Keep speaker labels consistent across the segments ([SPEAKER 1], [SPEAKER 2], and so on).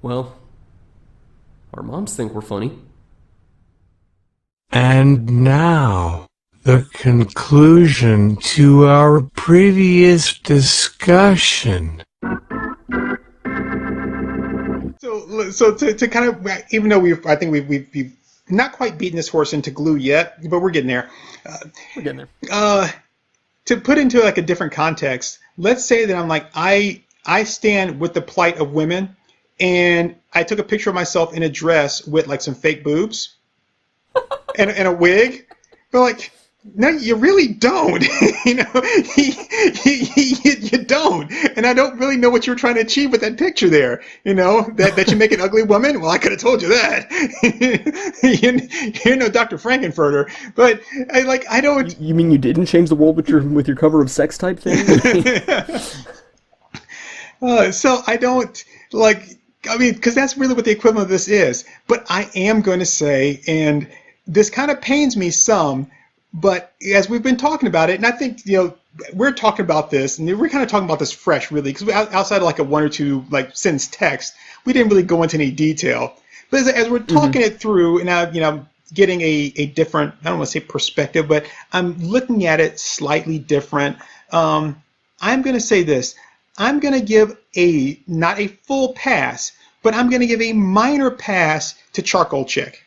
[SPEAKER 1] Well, our moms think we're funny.
[SPEAKER 2] And now, the conclusion to our previous discussion.
[SPEAKER 3] So to kind of, even though I think we've not quite beaten this horse into glue yet, but we're getting there.
[SPEAKER 1] We're getting there.
[SPEAKER 3] To put into like a different context, let's say that I'm like I stand with the plight of women, and I took a picture of myself in a dress with like some fake boobs and a wig, but like. No, you really don't. You know, you don't. And I don't really know what you're trying to achieve with that picture there. You know, that you make an ugly woman. Well, I could have told you that. You're no Dr. Frankenfurter. But I don't.
[SPEAKER 1] You mean you didn't change the world with your cover of Sex type thing?
[SPEAKER 3] So I don't like. I mean, because that's really what the equivalent of this is. But I am going to say, and this kind of pains me some. But as we've been talking about it, and I think, we're talking about this, and we're kind of talking about this fresh, really, because outside of like a one or two like sentence text, we didn't really go into any detail. But as we're talking it through, and I'm getting a different, I don't want to say perspective, but I'm looking at it slightly different. I'm going to say this. I'm going to give not a full pass, but I'm going to give a minor pass to Charcoal Chick.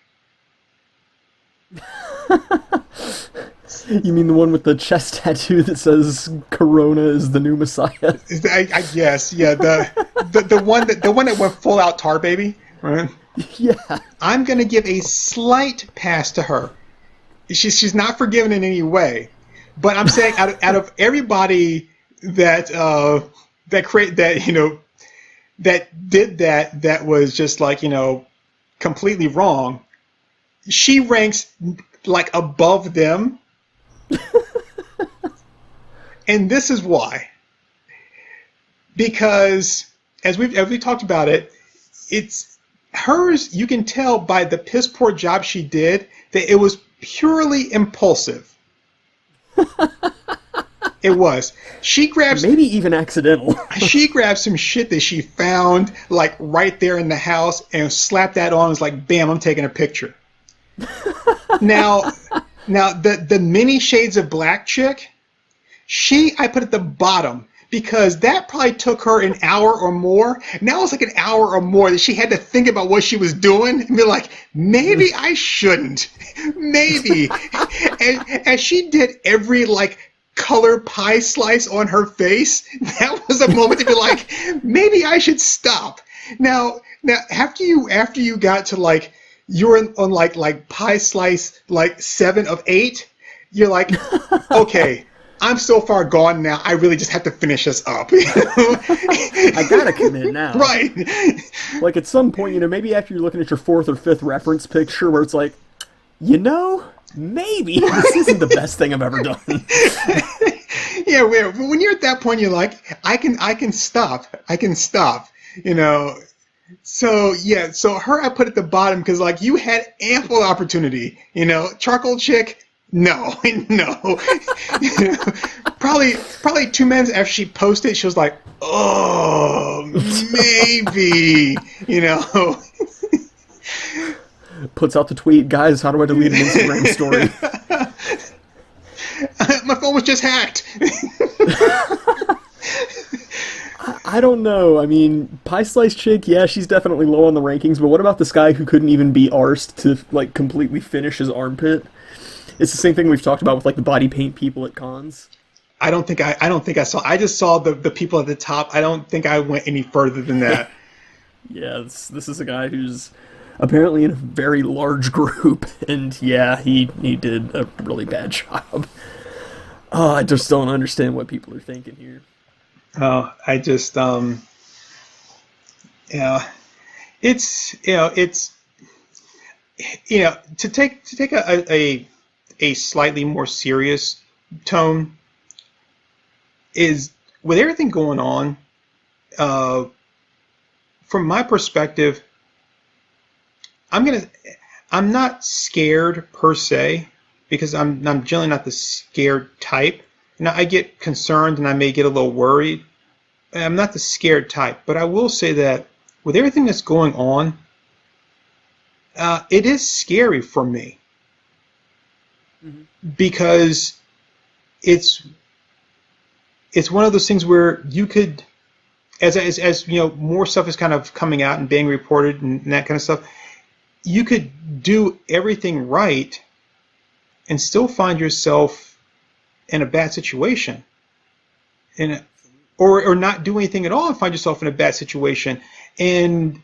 [SPEAKER 1] You mean the one with the chest tattoo that says Corona is the new Messiah?
[SPEAKER 3] I guess, yeah. The one that went full out tar baby, right?
[SPEAKER 1] Yeah.
[SPEAKER 3] I'm gonna give a slight pass to her. She's not forgiven in any way, but I'm saying out of everybody that did that was just like completely wrong. She ranks like above them. And this is why. Because as we talked about it, it's hers, you can tell by the piss poor job she did that it was purely impulsive. It was. She grabs
[SPEAKER 1] maybe even accidental.
[SPEAKER 3] She grabbed some shit that she found like right there in the house and slapped that on. It's like, bam, I'm taking a picture. Now the many shades of black chick, I put at the bottom because that probably took her an hour or more. Now it's like an hour or more that she had to think about what she was doing and be like, maybe I shouldn't. Maybe. and she did every like color pie slice on her face. That was a moment to be like, maybe I should stop. Now after you got to like you're on like pie slice like 7 of 8, you're like, okay, I'm so far gone now. I really just have to finish this up.
[SPEAKER 1] I gotta commit now.
[SPEAKER 3] Right.
[SPEAKER 1] Like at some point, maybe after you're looking at your 4th or 5th reference picture where it's like, maybe this isn't the best thing I've ever done.
[SPEAKER 3] Yeah, when you're at that point, you're like, I can stop. So yeah, so her I put at the bottom because like you had ample opportunity. Charcoal Chick, no. Probably 2 minutes after she posted, she was like, oh, maybe.
[SPEAKER 1] Puts out the tweet, guys, how do I delete an Instagram story?
[SPEAKER 3] My phone was just hacked.
[SPEAKER 1] I don't know. I mean, Pie Slice Chick, yeah, she's definitely low on the rankings, but what about this guy who couldn't even be arsed to, like, completely finish his armpit? It's the same thing we've talked about with, like, the body paint people at cons.
[SPEAKER 3] I don't think I saw. I just saw the people at the top. I don't think I went any further than that.
[SPEAKER 1] Yeah, this is a guy who's apparently in a very large group, and yeah, he did a really bad job. Oh, I just don't understand what people are thinking here.
[SPEAKER 3] Oh, I just it's to take a slightly more serious tone is with everything going on. From my perspective, I'm not scared per se because I'm generally not the scared type. Now I get concerned and I may get a little worried. I'm not the scared type, but I will say that with everything that's going on, it is scary for me
[SPEAKER 1] Hmm.
[SPEAKER 3] because it's it's one of those things where you could, as you know, more stuff is kind of coming out and being reported and that kind of stuff. You could do everything right and still find yourself in a bad situation, and or not do anything at all and find yourself in a bad situation. And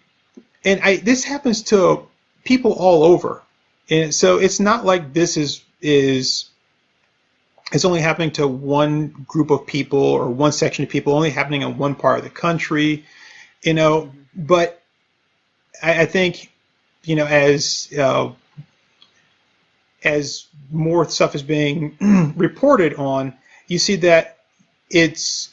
[SPEAKER 3] this happens to people all over, and so it's not like this is it's only happening to one group of people or one section of people, only happening in one part of the country, you know.
[SPEAKER 1] Hmm.
[SPEAKER 3] But I think, you know, as more stuff is being reported on, you see that it's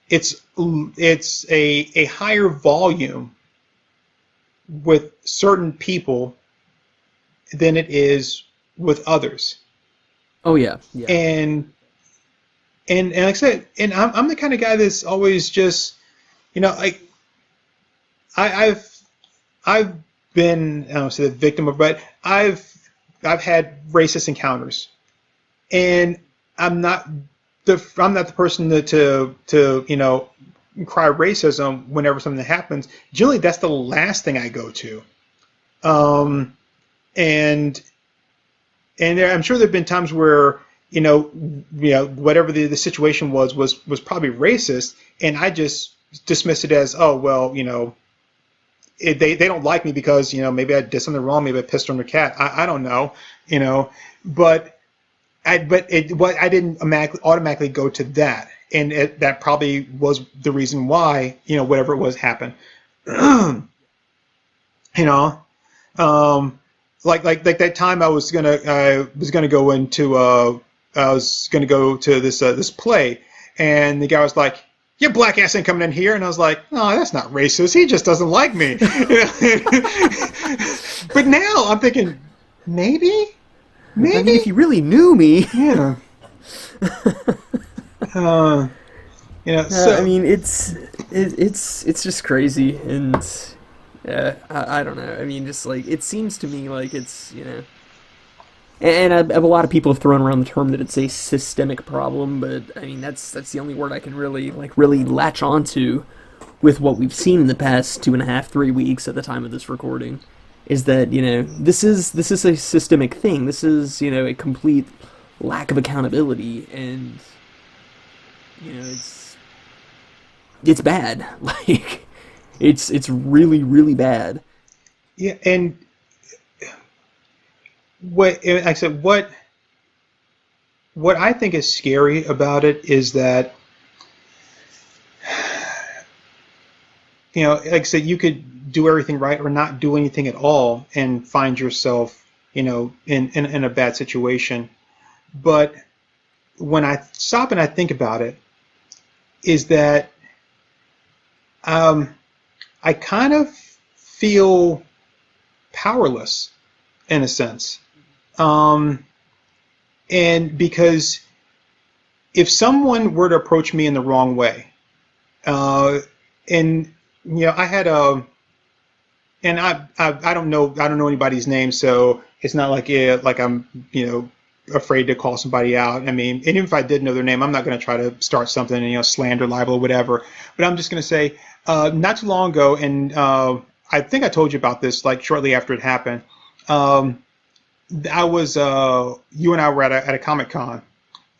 [SPEAKER 3] it's a higher volume with certain people than it is with others.
[SPEAKER 1] Oh yeah, yeah.
[SPEAKER 3] And and like I said, and I'm the kind of guy that's always just, you know, like I've been, I don't say the victim of, but I've had racist encounters, and I'm not I'm not the person to you know, cry racism whenever something happens. Generally, that's the last thing I go to. Um, and I'm sure there've been times where, you know, whatever the situation was probably racist, and I just dismissed it as, oh well, you know, they don't like me because, you know, maybe I did something wrong, maybe I pissed on their cat. I don't know, you know, but I didn't automatically go to that, and that probably was the reason why, you know, whatever it was happened. You know, um, like that time I was gonna go to this play, and the guy was like, "Your black ass ain't coming in here," and I was like, "Oh, that's not racist. He just doesn't like me." But now I'm thinking, maybe,
[SPEAKER 1] I mean, if
[SPEAKER 3] maybe,
[SPEAKER 1] you really knew me,
[SPEAKER 3] yeah. Uh, you know,
[SPEAKER 1] I
[SPEAKER 3] so
[SPEAKER 1] mean, it's just crazy, and I don't know. I mean, just like it seems to me like it's, you know, and a lot of people have thrown around the term that it's a systemic problem, but I mean that's the only word I can really latch onto with what we've seen in the past 2.5, 3 weeks at the time of this recording, is that, you know, this is a systemic thing. This is, you know, a complete lack of accountability, and you know it's bad. Like it's really bad.
[SPEAKER 3] yeah, and like I said, what I think is scary about it is that, you know, like I said, you could do everything right or not do anything at all and find yourself, you know, in a bad situation. But when I stop and I think about it, is that um, I kind of feel powerless in a sense. Um, and because if someone were to approach me in the wrong way, uh, and you know, I had a, and I don't know anybody's name, so it's not like like I'm, you know, afraid to call somebody out. I mean, and even if I did know their name, I'm not going to try to start something, you know, slander, libel, or whatever. But I'm just going to say, not too long ago, and I think I told you about this like shortly after it happened. Um, I was you and I were at a Comic Con,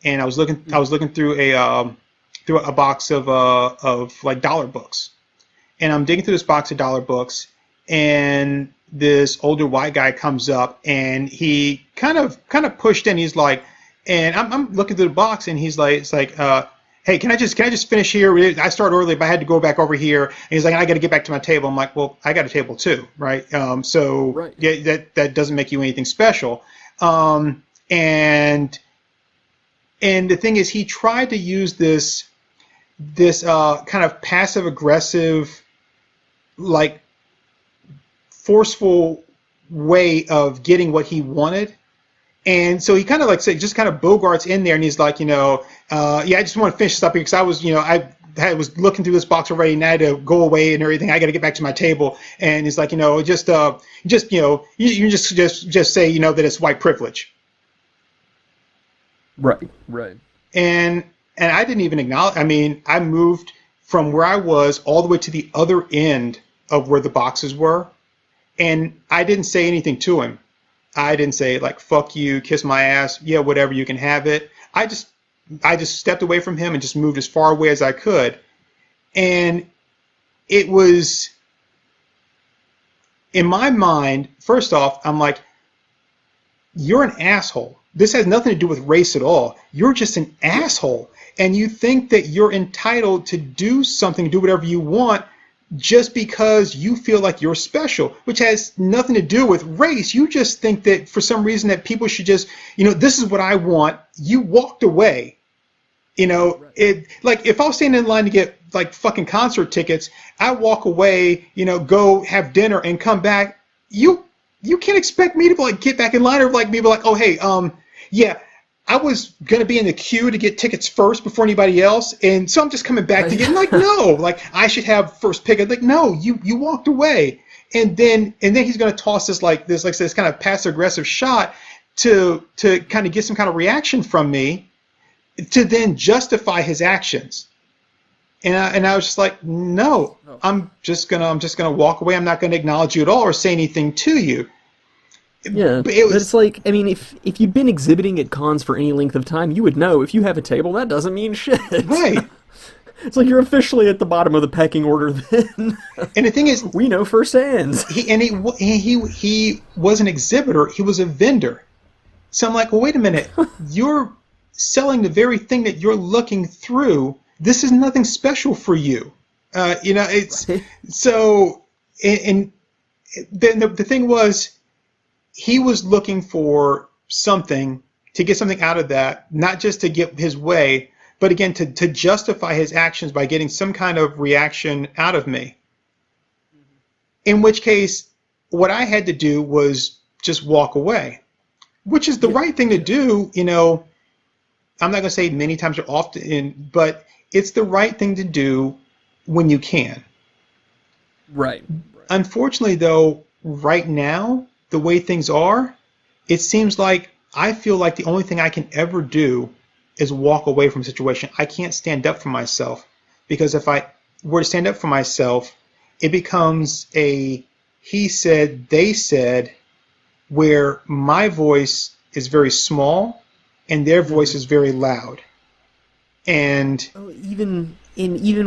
[SPEAKER 3] and I was looking through a box of like dollar books, and I'm digging through this box of dollar books, and this older white guy comes up, and he kind of pushed in. He's like, and I'm looking through the box, and he's like, it's like, hey, can I just finish here? I started early, but I had to go back over here. And he's like, I got to get back to my table. I'm like, well, I got a table too, right? So
[SPEAKER 1] Right.
[SPEAKER 3] yeah, that doesn't make you anything special. Um, and and the thing is, he tried to use this kind of passive aggressive, like forceful way of getting what he wanted. And so he kind of like say just kind of bogarts in there, and he's like, you know, yeah, I just want to finish this up here because I was, you know, was looking through this box already, and I had to go away and everything. I got to get back to my table, and he's like, just you just say, that it's white privilege.
[SPEAKER 1] Right, right.
[SPEAKER 3] And I didn't even acknowledge. I mean, I moved from where I was all the way to the other end of where the boxes were, and I didn't say anything to him. I didn't say like "fuck you," "kiss my ass," yeah, whatever, you can have it. I just stepped away from him and just moved as far away as I could. And it was, in my mind, first off, I'm like, you're an asshole. This has nothing to do with race at all. You're just an asshole. And you think that you're entitled to do something, do whatever you want, just because you feel like you're special, which has nothing to do with race. You just think that for some reason that people should just, this is what I want. You walked away. It, like, if I was standing in line to get like fucking concert tickets, I walk away, go have dinner and come back. You can't expect me to like get back in line or like maybe like, oh hey, yeah, I was gonna be in the queue to get tickets first before anybody else, and so I'm just coming back to get. Like, no, like I should have first pick. I'm like, no, you walked away, and then he's gonna toss this kind of passive aggressive shot to kind of get some kind of reaction from me, to then justify his actions. And I was just like, no, I'm just gonna walk away. I'm not gonna acknowledge you at all or say anything to you.
[SPEAKER 1] Yeah, but it's like, I mean, if you've been exhibiting at cons for any length of time, you would know if you have a table, that doesn't mean shit.
[SPEAKER 3] Right.
[SPEAKER 1] It's like you're officially at the bottom of the pecking order then.
[SPEAKER 3] And the thing is,
[SPEAKER 1] we know firsthand.
[SPEAKER 3] He was an exhibitor. He was a vendor. So I'm like, well, wait a minute. You're selling the very thing that you're looking through. This is nothing special for you. It's so. And then the thing was, he was looking for something, to get something out of that, not just to get his way, but again to justify his actions by getting some kind of reaction out of me. In which case, what I had to do was just walk away, which is the right thing to do. I'm not going to say many times or often, but it's the right thing to do when you can.
[SPEAKER 1] Right.
[SPEAKER 3] Unfortunately, though, right now, the way things are, it seems like I feel like the only thing I can ever do is walk away from a situation. I can't stand up for myself, because if I were to stand up for myself, it becomes a he said, they said, where my voice is very small and their voice is very loud. And
[SPEAKER 1] even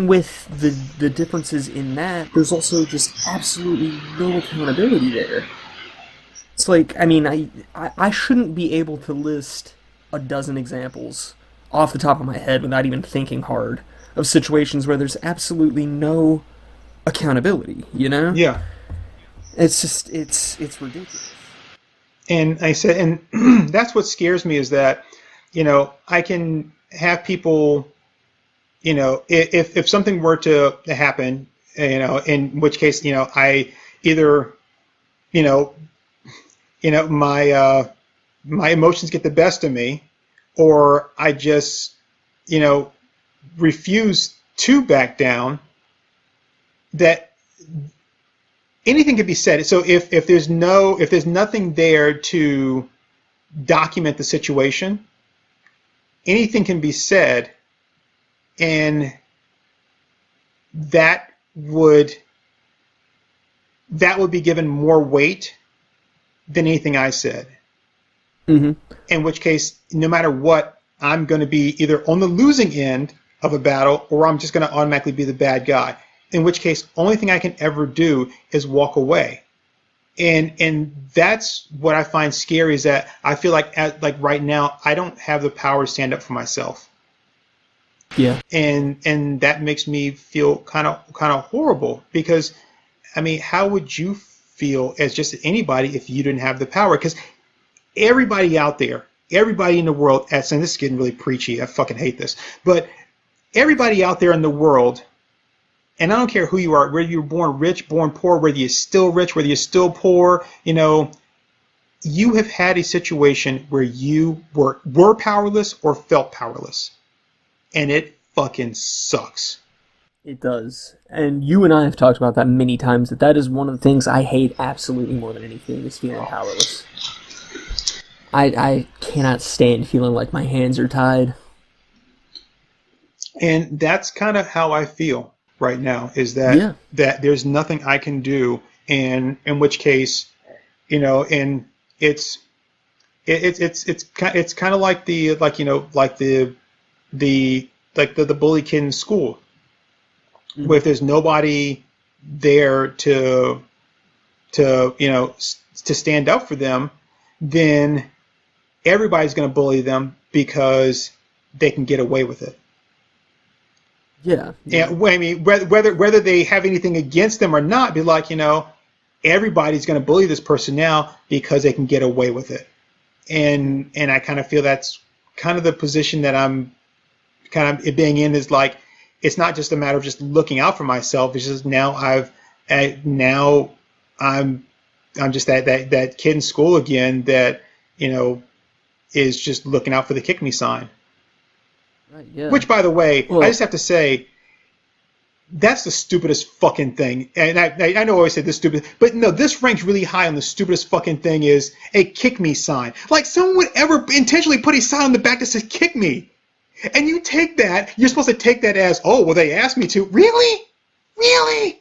[SPEAKER 1] with the differences in that, there's also just absolutely no accountability there. It's like, I mean, I shouldn't be able to list a dozen examples off the top of my head without even thinking hard of situations where there's absolutely no accountability,
[SPEAKER 3] Yeah.
[SPEAKER 1] It's just, it's ridiculous.
[SPEAKER 3] And I said, and that's what scares me, is that, I can have people, if something were to happen, in which case, I either, my emotions get the best of me, or I just, refuse to back down, that anything can be said. So if there's nothing there to document the situation, anything can be said, and that would be given more weight than anything I said.
[SPEAKER 1] Mm-hmm.
[SPEAKER 3] In which case, no matter what, I'm going to be either on the losing end of a battle, or I'm just going to automatically be the bad guy. In which case, only thing I can ever do is walk away. And that's what I find scary, is that I feel like right now I don't have the power to stand up for myself.
[SPEAKER 1] Yeah.
[SPEAKER 3] And that makes me feel kind of horrible, because I mean, how would you feel as just anybody if you didn't have the power? Because everybody out there, everybody in the world, and this is getting really preachy, I fucking hate this, but everybody out there in the world, and I don't care who you are, whether you're born rich, born poor, whether you're still rich, whether you're still poor, you have had a situation where you were powerless or felt powerless. And it fucking sucks.
[SPEAKER 1] It does. And you and I have talked about that many times, that that is one of the things I hate absolutely more than anything, is feeling powerless. I cannot stand feeling like my hands are tied.
[SPEAKER 3] And that's kind of how I feel right now, is that
[SPEAKER 1] Yeah.
[SPEAKER 3] there's nothing I can do, and in which case, and it's it's kind of like the the the bully kid in school, where
[SPEAKER 1] Hmm.
[SPEAKER 3] if there's nobody there to stand up for them, then everybody's going to bully them because they can get away with it.
[SPEAKER 1] Yeah, yeah.
[SPEAKER 3] And I mean, whether they have anything against them or not, be like, everybody's going to bully this person now because they can get away with it. And I kind of feel that's kind of the position that I'm kind of being in, is like, it's not just a matter of just looking out for myself. It's just now now I'm just that kid in school again that is just looking out for the kick me sign.
[SPEAKER 1] Right, yeah.
[SPEAKER 3] Which, by the way, I just
[SPEAKER 1] Well,
[SPEAKER 3] have to say, that's the stupidest fucking thing. And I know I always say this stupid, but no, this ranks really high on the stupidest fucking thing, is a kick me sign. Like, someone would ever intentionally put a sign on the back that says kick me. And you're supposed to take that as, oh, well, they asked me to. Really? Really?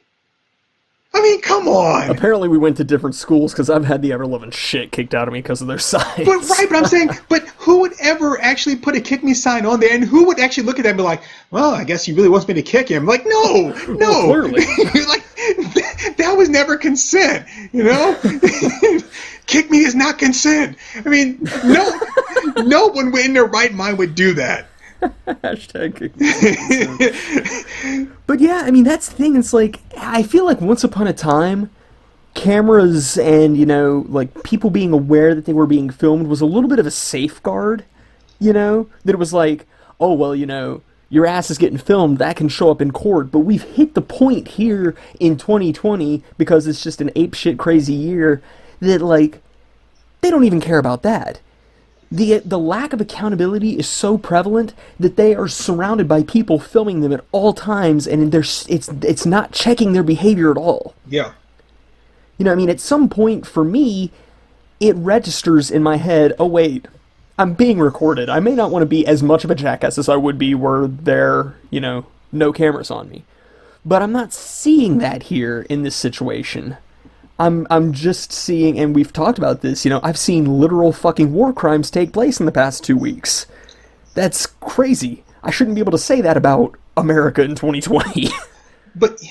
[SPEAKER 3] I mean, come on.
[SPEAKER 1] apparently we went to different schools, because I've had the ever-loving shit kicked out of me because of their
[SPEAKER 3] But
[SPEAKER 1] signs.
[SPEAKER 3] right, but I'm saying, but who would ever actually put a kick me sign on there, and who would actually look at that and be like, well, I guess he really wants me to kick him? Like, no,
[SPEAKER 1] Well,
[SPEAKER 3] no.
[SPEAKER 1] clearly.
[SPEAKER 3] Like, that was never consent, you know? Kick me is not consent. I mean, no one in their right mind would do that.
[SPEAKER 1] Hashtag kick me is not consent. But yeah, I mean, that's the thing. It's like, I feel like once upon a time, cameras and, like, people being aware that they were being filmed was a little bit of a safeguard, That it was like, oh, well, your ass is getting filmed, that can show up in court. But we've hit the point here in 2020, because it's just an apeshit crazy year, that, like, they don't even care about that. The lack of accountability is so prevalent that they are surrounded by people filming them at all times, and it's not checking their behavior at all.
[SPEAKER 3] Yeah.
[SPEAKER 1] I mean, at some point for me, it registers in my head, oh wait, I'm being recorded. I may not want to be as much of a jackass as I would be were there, no cameras on me. But I'm not seeing that here in this situation. I'm just seeing, and we've talked about this, I've seen literal fucking war crimes take place in the past 2 weeks. That's crazy. I shouldn't be able to say that about America in 2020.
[SPEAKER 3] But,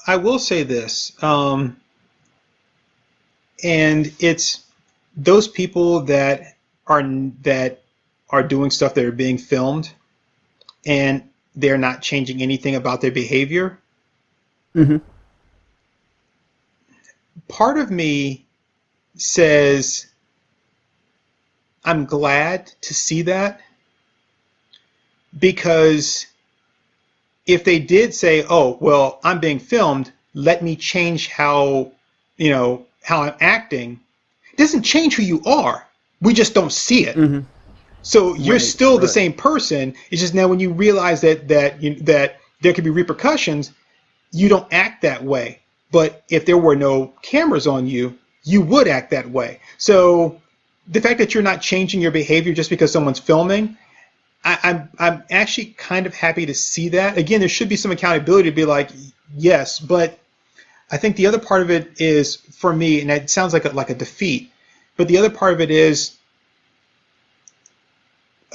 [SPEAKER 3] I will say this, and it's those people that are doing stuff that are being filmed, and they're not changing anything about their behavior.
[SPEAKER 1] Mm-hmm.
[SPEAKER 3] Part of me says, I'm glad to see that, because if they did say, oh, well, I'm being filmed, let me change how I'm acting, it doesn't change who you are. We just don't see it.
[SPEAKER 1] Mm-hmm.
[SPEAKER 3] So you're
[SPEAKER 1] Right,
[SPEAKER 3] still the
[SPEAKER 1] right.
[SPEAKER 3] same person. It's just now when you realize that there could be repercussions, you don't act that way. But if there were no cameras on you, you would act that way. So the fact that you're not changing your behavior just because someone's filming, I'm actually kind of happy to see that. Again, there should be some accountability to be like, yes, but I think the other part of it is, for me, and it sounds like a defeat, but the other part of it is,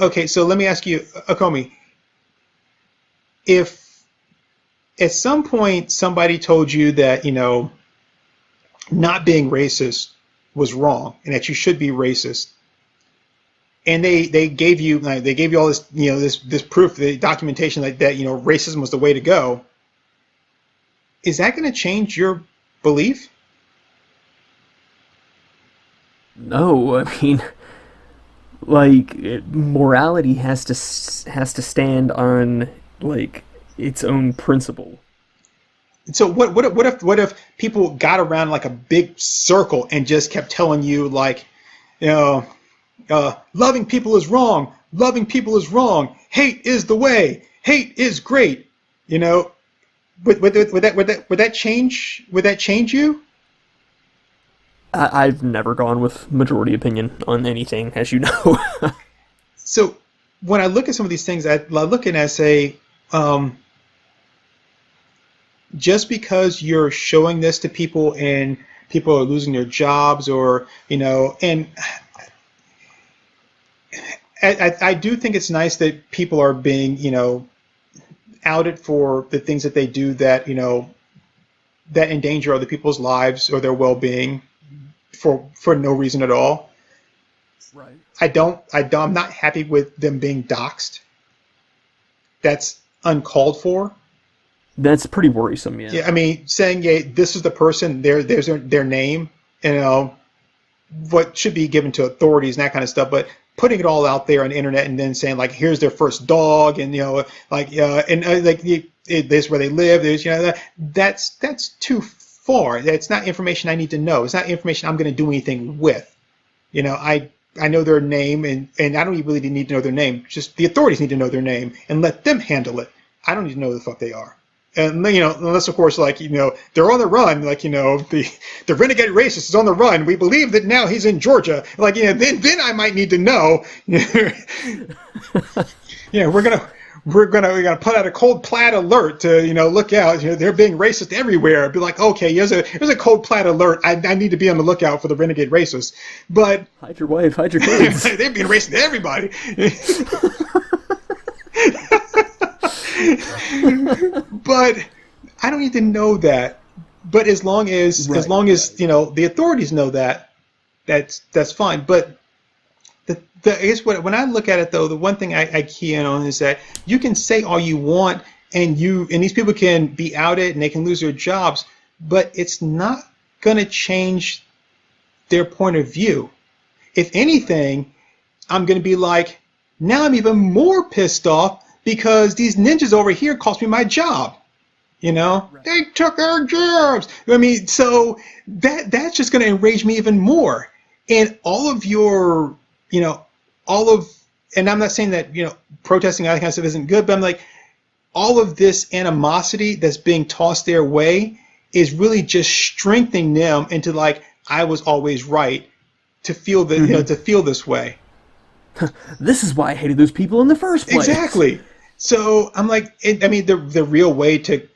[SPEAKER 3] okay, so let me ask you, Acomi, if at some point somebody told you that, not being racist was wrong and that you should be racist, and they gave you all this, this proof, the documentation that racism was the way to go, is that going to change your belief?
[SPEAKER 1] No, I mean, like, morality has to stand on, like, its own principle.
[SPEAKER 3] So what if people got around like a big circle and just kept telling you, like, you know loving people is wrong, loving people is wrong, hate is the way, hate is great, You know, would that change? Would that change you?
[SPEAKER 1] I've never gone with majority opinion on anything, as you know.
[SPEAKER 3] So when I look at some of these things, I look and I say, um, just because you're showing this to people and people are losing their jobs, or and I do think it's nice that people are being outed for the things that they do that that endanger other people's lives or their well-being for no reason at all.
[SPEAKER 1] Right.
[SPEAKER 3] I'm not happy with them being doxxed. That's uncalled for.
[SPEAKER 1] That's pretty worrisome, yeah.
[SPEAKER 3] Yeah, I mean, saying, yeah, this is the person, there's their name, what should be given to authorities and that kind of stuff, but putting it all out there on the internet and then saying, like, here's their first dog, and this is where they live, there's that's too far. That's not information I need to know. It's not information I'm going to do anything with. I know their name, and I don't even really need to know their name. Just the authorities need to know their name and let them handle it. I don't need to know who the fuck they are. And unless of course, like, they're on the run, like, the renegade racist is on the run. We believe that now he's in Georgia. Like, then I might need to know. We're gonna put out a cold plaid alert to look out. They're being racist everywhere. Be like, okay, there's a cold plaid alert. I need to be on the lookout for the renegade racists. But
[SPEAKER 1] hide your wife, hide your kids.
[SPEAKER 3] they're being racist to everybody. But I don't need to know that. But as long as the authorities know that, that's fine. But I guess when I look at it, though, the one thing I key in on is that you can say all you want, and these people can be outed and they can lose their jobs, but it's not going to change their point of view. If anything, I'm going to be like, now I'm even more pissed off because these ninjas over here cost me my job. Right. They took our jobs. I mean, so that's just going to enrage me even more. And all of your, and I'm not saying that, protesting all that kind of stuff isn't good, but I'm like, all of this animosity that's being tossed their way is really just strengthening them into, like, I was always right, to feel that, to feel this way.
[SPEAKER 1] This is why I hated those people in the first place.
[SPEAKER 3] Exactly. So I'm like, the real way to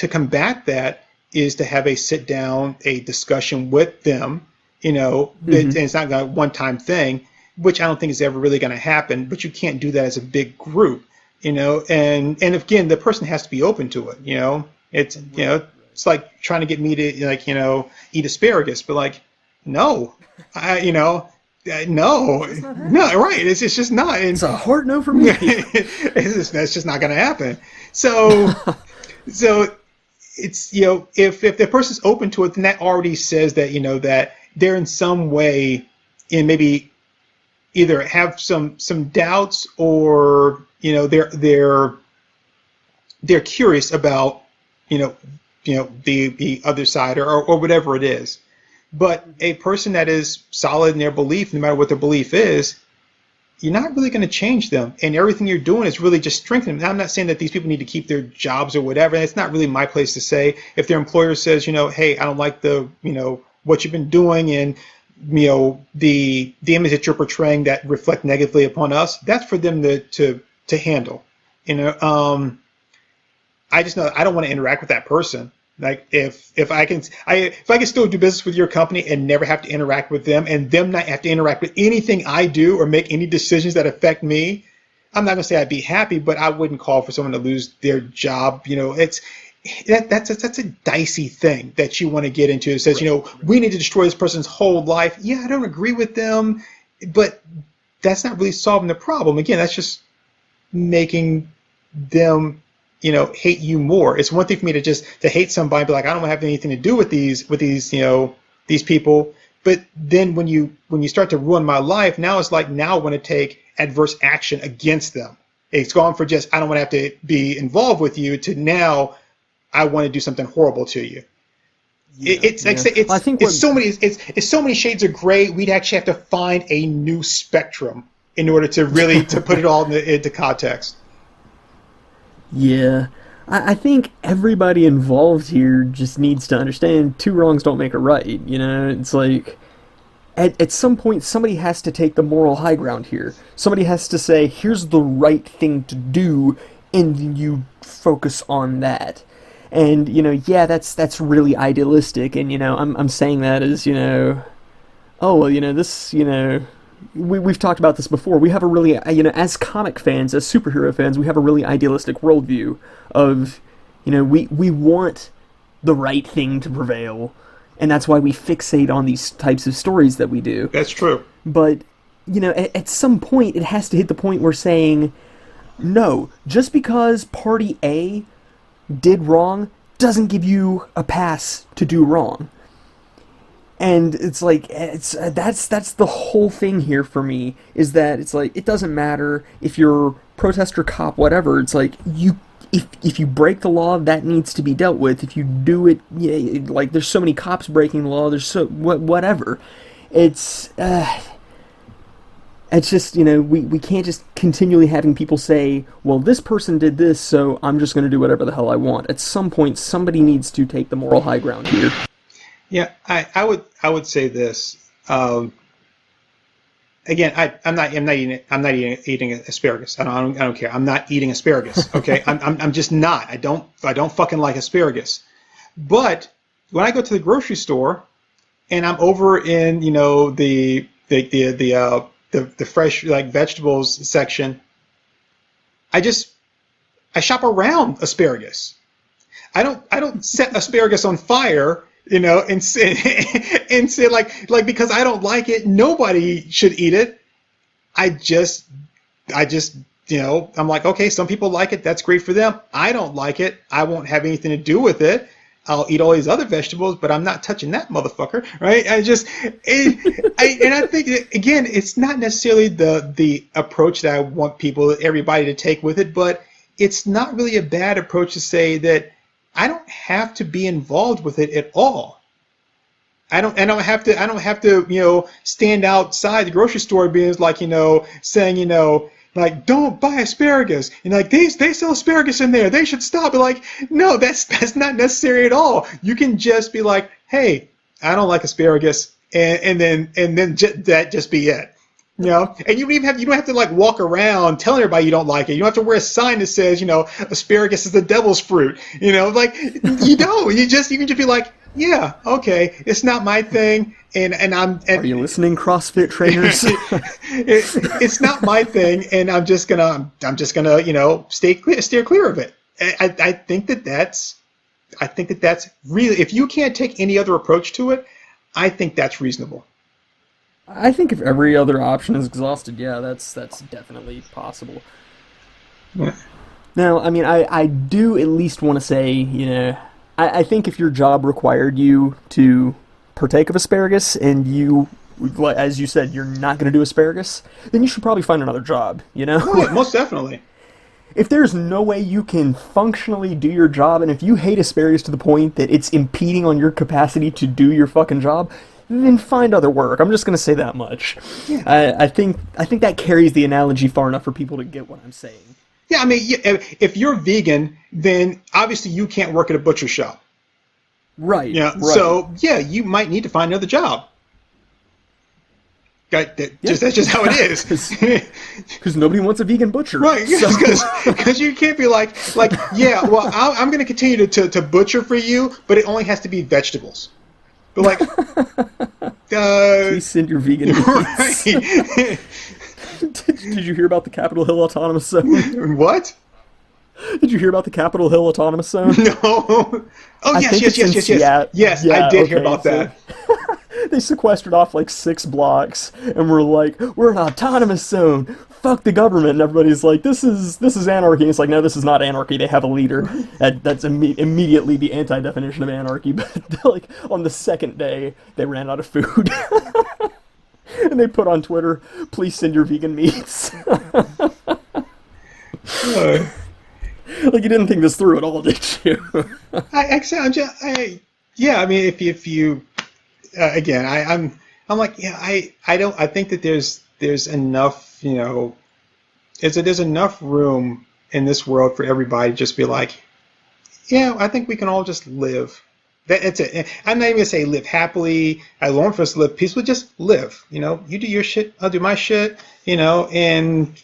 [SPEAKER 3] combat that is to have a sit down, a discussion with them. And it's not a one-time thing, which I don't think is ever really going to happen. But you can't do that as a big group, and again, the person has to be open to it. It's it's like trying to get me to eat asparagus, but like, no, no, right. It's just not.
[SPEAKER 1] It's a hard no for me.
[SPEAKER 3] That's just not going to happen. So it's if the person's open to it, then that already says that that they're in some way, and maybe either have some doubts, or they're curious about the other side, or whatever it is. But a person that is solid in their belief, no matter what their belief is, you're not really going to change them. And everything you're doing is really just strengthening them. Now, I'm not saying that these people need to keep their jobs or whatever. It's not really my place to say. If their employer says, hey, I don't like what you've been doing, and the image that you're portraying that reflect negatively upon us, that's for them to handle. I just know I don't want to interact with that person. Like, if I can still do business with your company and never have to interact with them, and them not have to interact with anything I do or make any decisions that affect me, I'm not gonna say I'd be happy, but I wouldn't call for someone to lose their job. That's a dicey thing that you want to get into. It says, we need to destroy this person's whole life. Yeah, I don't agree with them, but that's not really solving the problem. Again, that's just making them hate you more. It's one thing for me to hate somebody, but like, I don't have anything to do with these people. But then when you start to ruin my life, now it's like, now I want to take adverse action against them. It's gone for just, I don't want to have to be involved with you, to now I want to do something horrible to you. Yeah, it's so many shades of gray. We'd actually have to find a new spectrum in order to really to put it all into context.
[SPEAKER 1] Yeah, I think everybody involved here just needs to understand two wrongs don't make a right. You know, it's like at some point somebody has to take the moral high ground here. Somebody has to say, here's the right thing to do, and you focus on that. And you know, yeah, that's really idealistic, and you know, I'm saying that as, you know, oh well, you know, this, you know, we've talked about this before. We have a really, you know, as comic fans, as superhero fans, we have a really idealistic worldview of, you know, we want the right thing to prevail, and that's why we fixate on these types of stories that we do.
[SPEAKER 3] That's true.
[SPEAKER 1] But, you know, at some point, it has to hit the point where saying, no, just because Party A did wrong doesn't give you a pass to do wrong. And it's like, it's that's the whole thing here for me, is that it's like, it doesn't matter if you're protester, cop, whatever. It's like, you, if you break the law, that needs to be dealt with. If you do it, yeah, like, there's so many cops breaking the law, there's so whatever. It's just, you know, we can't just continually having people say, well, this person did this, so I'm just going to do whatever the hell I want. At some point, somebody needs to take the moral high ground here.
[SPEAKER 3] Yeah, I would say this. Again, I'm not eating asparagus. I don't care. I'm not eating asparagus. Okay, I'm just not. I don't fucking like asparagus. But when I go to the grocery store and I'm over in, you know, the fresh, like, vegetables section, I shop around asparagus. I don't set asparagus on fire, you know, and say like because I don't like it, nobody should eat it. I just you know, I'm like, okay, some people like it, that's great for them. I don't like it. I won't have anything to do with it. I'll eat all these other vegetables, but I'm not touching that motherfucker, right? I think that, again, it's not necessarily the approach that I want everybody to take with it, but it's not really a bad approach to say that I don't have to be involved with it at all. I don't have to, you know, stand outside the grocery store being like, you know, saying, you know, like, don't buy asparagus, and like, they sell asparagus in there, they should stop it. Like, no, that's not necessary at all. You can just be like, hey, I don't like asparagus, and then that just be it. You know, and you don't have to like walk around telling everybody you don't like it. You don't have to wear a sign that says, you know, asparagus is the devil's fruit. You know, like, you don't. You can just be like, yeah, okay, it's not my thing, and are
[SPEAKER 1] you listening, CrossFit trainers?
[SPEAKER 3] It's not my thing, and I'm just gonna you know, steer clear of it. I think that's really, if you can't take any other approach to it, I think that's reasonable.
[SPEAKER 1] I think if every other option is exhausted, yeah, that's definitely possible.
[SPEAKER 3] Yeah.
[SPEAKER 1] Now, I mean, I do at least want to say, you know, I think if your job required you to partake of asparagus and you, as you said, you're not going to do asparagus, then you should probably find another job, you know?
[SPEAKER 3] Oh, yeah, most definitely.
[SPEAKER 1] If there's no way you can functionally do your job, and if you hate asparagus to the point that it's impeding on your capacity to do your fucking job, then find other work. I'm just going to say that much. Yeah. I think that carries the analogy far enough for people to get what I'm saying.
[SPEAKER 3] Yeah, I mean, if you're vegan, then obviously you can't work at a butcher shop.
[SPEAKER 1] Right.
[SPEAKER 3] Yeah.
[SPEAKER 1] Right.
[SPEAKER 3] So yeah, you might need to find another job. That's just how it is.
[SPEAKER 1] Because nobody wants a vegan butcher.
[SPEAKER 3] Right. Because you can't be like, yeah, well, I'm going to continue to butcher for you, but it only has to be vegetables. But like,
[SPEAKER 1] please send your vegan meats.
[SPEAKER 3] Right.
[SPEAKER 1] Did you hear about the Capitol Hill Autonomous Zone?
[SPEAKER 3] What?
[SPEAKER 1] Did you hear about the Capitol Hill Autonomous Zone?
[SPEAKER 3] No. Oh, yes, I did hear about that.
[SPEAKER 1] They sequestered off like 6 blocks, and we're like, we're an autonomous zone. Fuck the government. And everybody's like, this is anarchy. And it's like, no, this is not anarchy. They have a leader. That's immediately the anti-definition of anarchy. But like on the second day, they ran out of food. And they put on Twitter, please send your vegan meats. Like, you didn't think this through at all, did you?
[SPEAKER 3] Yeah, I mean, if you again, I'm like, yeah, I think that there's enough, you know, there's enough room in this world for everybody to just be like, Yeah, I think we can all just live. That's it. I'm not even gonna say live happily. I long for us to live peacefully. Just live. You do your shit, I'll do my shit. And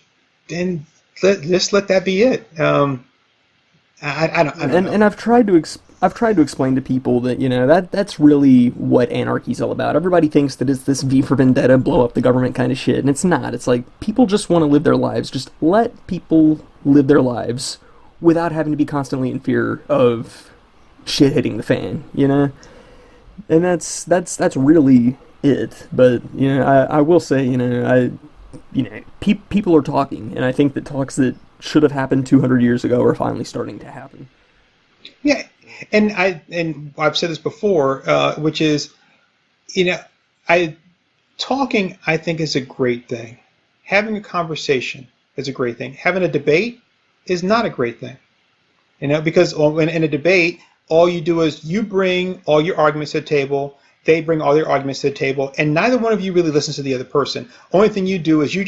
[SPEAKER 3] just let that be it. I don't know.
[SPEAKER 1] And I've tried to explain to people that that's really what anarchy's all about. Everybody thinks that it's this V for Vendetta, blow up the government kind of shit, and it's not. It's like people just want to live their lives. Just let people live their lives without having to be constantly in fear of shit hitting the fan. And that's really it. But I will say people are talking, and I think that talks that should have happened 200 years ago are finally starting to happen.
[SPEAKER 3] Yeah, and I've said this before, which is, you know, I talking I think is a great thing. Having a conversation is a great thing. Having a debate is not a great thing. Because in a debate, all you do is you bring all your arguments to the table. They bring all their arguments to the table, and neither one of you really listens to the other person. Only thing you do is you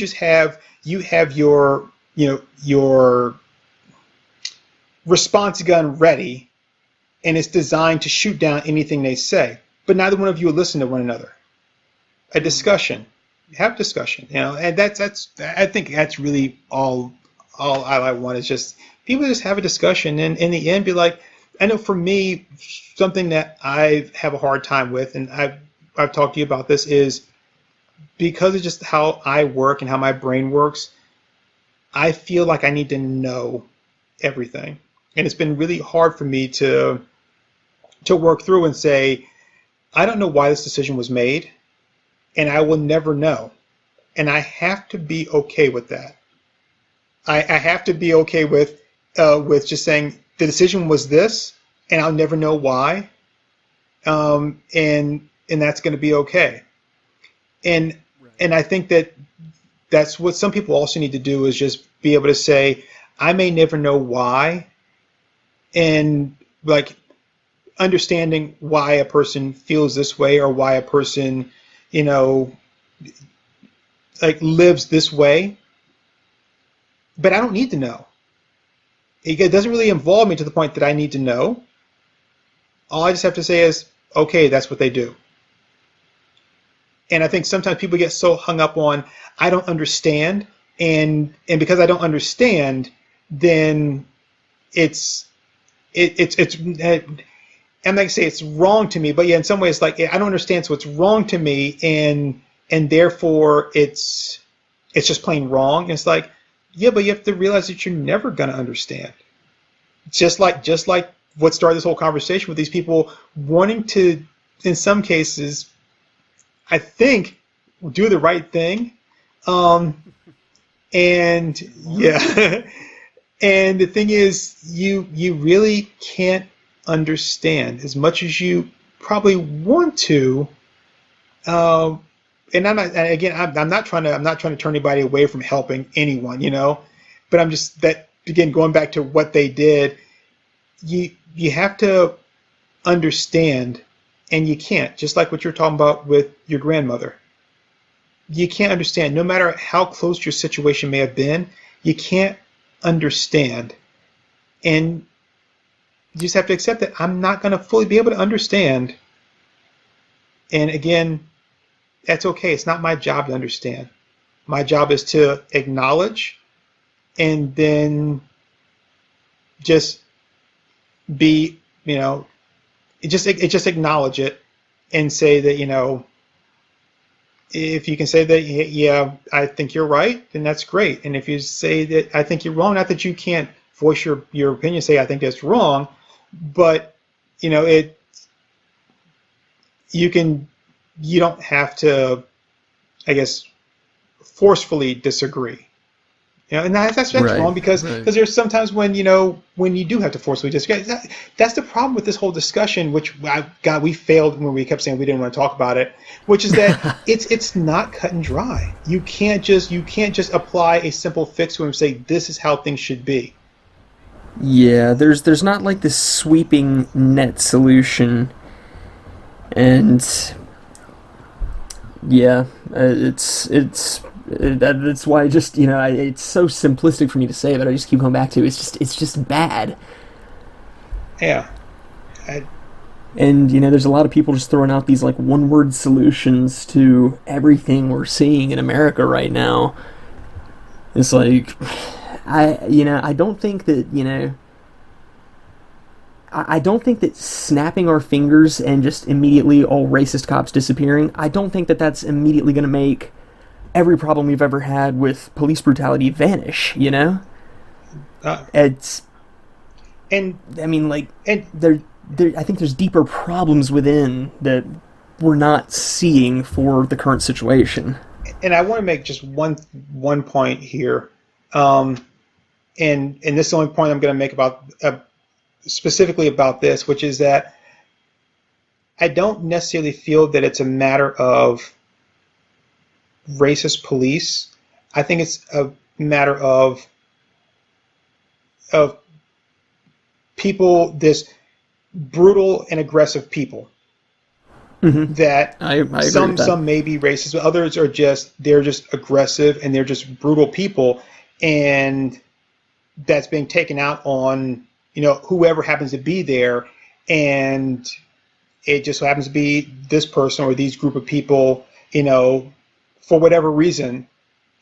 [SPEAKER 3] have your response gun ready, and it's designed to shoot down anything they say. But neither one of you will listen to one another. A discussion, have discussion, and that's I think that's really all I want is just people just have a discussion, and in the end be like, I know for me, something that I have a hard time with, and I've talked to you about this, is because of just how I work and how my brain works, I feel like I need to know everything. And it's been really hard for me to work through and say, I don't know why this decision was made, and I will never know. And I have to be okay with that. I have to be okay with just saying the decision was this, and I'll never know why, and that's going to be okay. And I think that's what some people also need to do, is just be able to say, I may never know why, and like understanding why a person feels this way, or why a person like lives this way, but I don't need to know. It doesn't really involve me to the point that I need to know. All I just have to say is, okay, that's what they do. And I think sometimes people get so hung up on, I don't understand, and because I don't understand, then it's I'm not gonna say it's wrong to me, but yeah, in some ways, like, I don't understand, so it's wrong to me, and therefore it's just plain wrong. And it's like, yeah, but you have to realize that you're never gonna understand. Just like what started this whole conversation with these people wanting to, in some cases, I think, do the right thing. And yeah, and the thing is, you really can't understand as much as you probably want to. And I'm not, and again, I'm not trying to turn anybody away from helping anyone, but I'm just that, again, going back to what they did, you have to understand, and you can't, just like what you're talking about with your grandmother. You can't understand, no matter how close your situation may have been, you can't understand. And you just have to accept that I'm not going to fully be able to understand. And again, that's okay. It's not my job to understand. My job is to acknowledge, and then just be, just acknowledge it, and say that, if you can say that, yeah, I think you're right, then that's great. And if you say that I think you're wrong, not that you can't voice your opinion, say I think that's wrong, but you don't have to, I guess, forcefully disagree. And that's
[SPEAKER 1] Right,
[SPEAKER 3] wrong, because
[SPEAKER 1] right.
[SPEAKER 3] there's sometimes when when you do have to forcefully disagree. That's the problem with this whole discussion, which we failed when we kept saying we didn't want to talk about it, which is that it's not cut and dry. You can't just apply a simple fix to it and say this is how things should be.
[SPEAKER 1] Yeah, there's not like this sweeping net solution, and yeah, that's why it's so simplistic for me to say, but I just keep going back to it's just bad.
[SPEAKER 3] Yeah. I,
[SPEAKER 1] And, there's a lot of people just throwing out these like one word solutions to everything we're seeing in America right now. It's like, I don't think that, I don't think that snapping our fingers and just immediately all racist cops disappearing, I don't think that that's immediately going to make every problem we've ever had with police brutality vanish.
[SPEAKER 3] uh,
[SPEAKER 1] It's,
[SPEAKER 3] and
[SPEAKER 1] I mean, like,
[SPEAKER 3] and
[SPEAKER 1] I think there's deeper problems within that we're not seeing for the current situation.
[SPEAKER 3] and I want to make just one point here, um, and this is the only point I'm going to make about specifically about this, which is that I don't necessarily feel that it's a matter of racist police. I think it's a matter of people, this brutal and aggressive people that
[SPEAKER 1] I agree with
[SPEAKER 3] some
[SPEAKER 1] that.
[SPEAKER 3] some may be racist, but others are just they're just aggressive and they're just brutal people, and that's being taken out on whoever happens to be there, and it just so happens to be this person or these group of people, for whatever reason,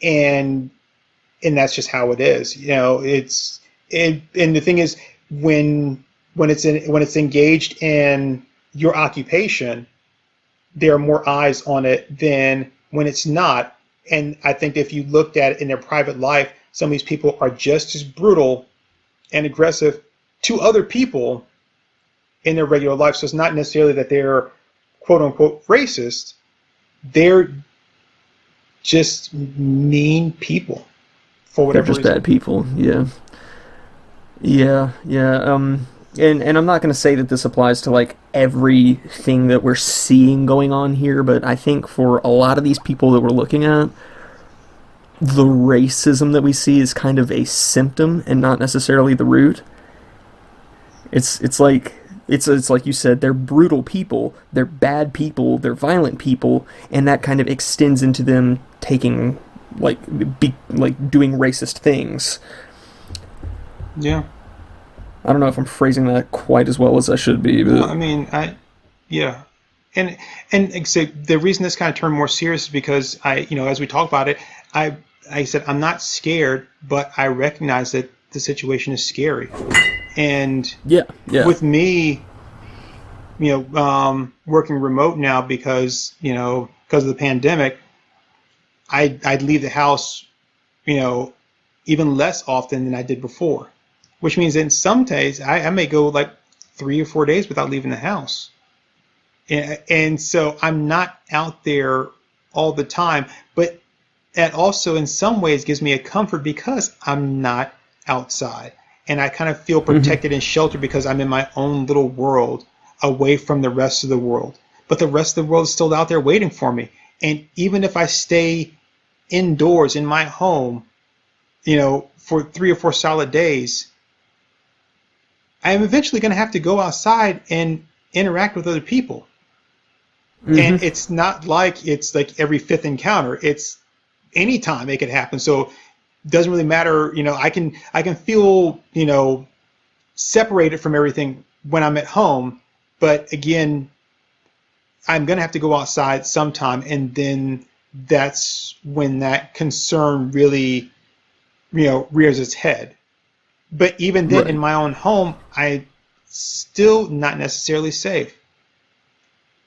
[SPEAKER 3] and that's just how it is. And the thing is, when it's engaged in your occupation, there are more eyes on it than when it's not. And I think if you looked at it in their private life, some of these people are just as brutal and aggressive to other people in their regular life. So it's not necessarily that they're quote unquote racist. They're just mean people for
[SPEAKER 1] They're
[SPEAKER 3] whatever
[SPEAKER 1] just
[SPEAKER 3] reason.
[SPEAKER 1] bad people. Yeah. Yeah. And I'm not going to say that this applies to like everything that we're seeing going on here, but I think for a lot of these people that we're looking at, the racism that we see is kind of a symptom and not necessarily the root. It's like you said, they're brutal people, they're bad people, they're violent people, and that kind of extends into them taking like doing racist things.
[SPEAKER 3] Yeah.
[SPEAKER 1] I don't know if I'm phrasing that quite as well as I should be,
[SPEAKER 3] No,
[SPEAKER 1] but
[SPEAKER 3] I mean, yeah. And except the reason this kind of turned more serious is because as we talk about it, I I said I'm not scared, but I recognize that the situation is scary. And
[SPEAKER 1] yeah, yeah.
[SPEAKER 3] with me, working remote now because of the pandemic, I'd leave the house, you know, even less often than I did before, which means in some days I may go like 3 or 4 days without leaving the house. And so I'm not out there all the time, but that also in some ways gives me a comfort because I'm not outside. And I kind of feel
[SPEAKER 1] Hmm.
[SPEAKER 3] protected and sheltered because I'm in my own little world away from the rest of the world. But the rest of the world is still out there waiting for me. And even if I stay indoors in my home, for 3 or 4 solid days, I am eventually going to have to go outside and interact with other people. And
[SPEAKER 1] Hmm.
[SPEAKER 3] it's not like it's like every fifth encounter. It's anytime it could happen. So it doesn't really matter. I can feel separated from everything when I'm at home. But again, I'm gonna have to go outside sometime, and then that's when that concern really rears its head. But even then, in
[SPEAKER 1] Right.
[SPEAKER 3] my own home, I still not necessarily safe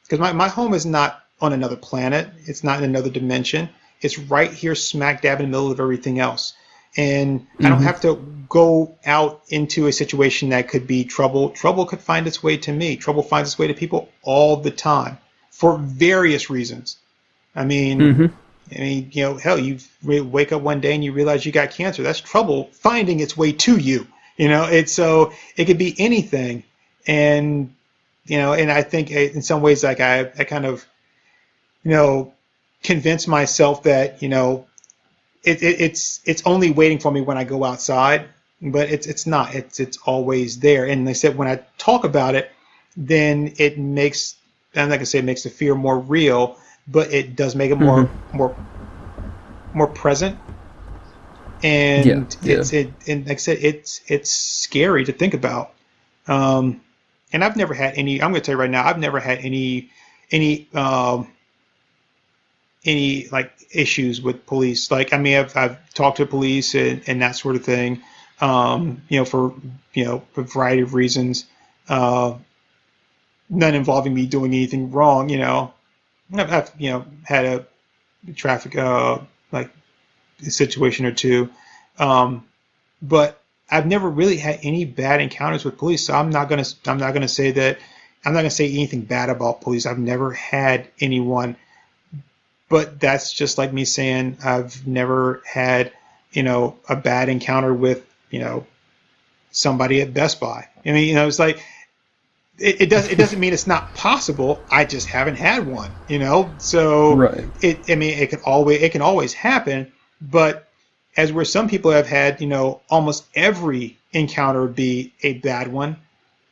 [SPEAKER 3] because my home is not on another planet. It's not in another dimension. It's right here, smack dab in the middle of everything else. And I don't
[SPEAKER 1] Hmm.
[SPEAKER 3] have to go out into a situation that could be trouble. Trouble could find its way to me. Trouble finds its way to people all the time for various reasons. I mean,
[SPEAKER 1] Hmm.
[SPEAKER 3] hell, you wake up one day and you realize you got cancer. That's trouble finding its way to you. It's so it could be anything, and and I think in some ways, like I kind of you know convince myself that it's only waiting for me when I go outside, but it's not. It's always there. And they said when I talk about it, then it makes I'm not gonna say it makes the fear more real, but it does make it
[SPEAKER 1] Hmm.
[SPEAKER 3] more present.
[SPEAKER 1] Yeah,
[SPEAKER 3] And
[SPEAKER 1] yeah.
[SPEAKER 3] and like I said, it's scary to think about. And I've never had any. I'm going to tell you right now, I've never had any any like issues with police. Like, I mean, I've talked to police and that sort of thing. For a variety of reasons. None involving me doing anything wrong. I've had a traffic like situation or two, but I've never really had any bad encounters with police. So I'm not gonna say that. I'm not gonna say anything bad about police. I've never had anyone, but that's just like me saying I've never had a bad encounter with somebody at Best Buy. I mean, it's like it doesn't mean it's not possible. I just haven't had one. So
[SPEAKER 1] Right.
[SPEAKER 3] it can always happen. But as where some people have had almost every encounter be a bad one,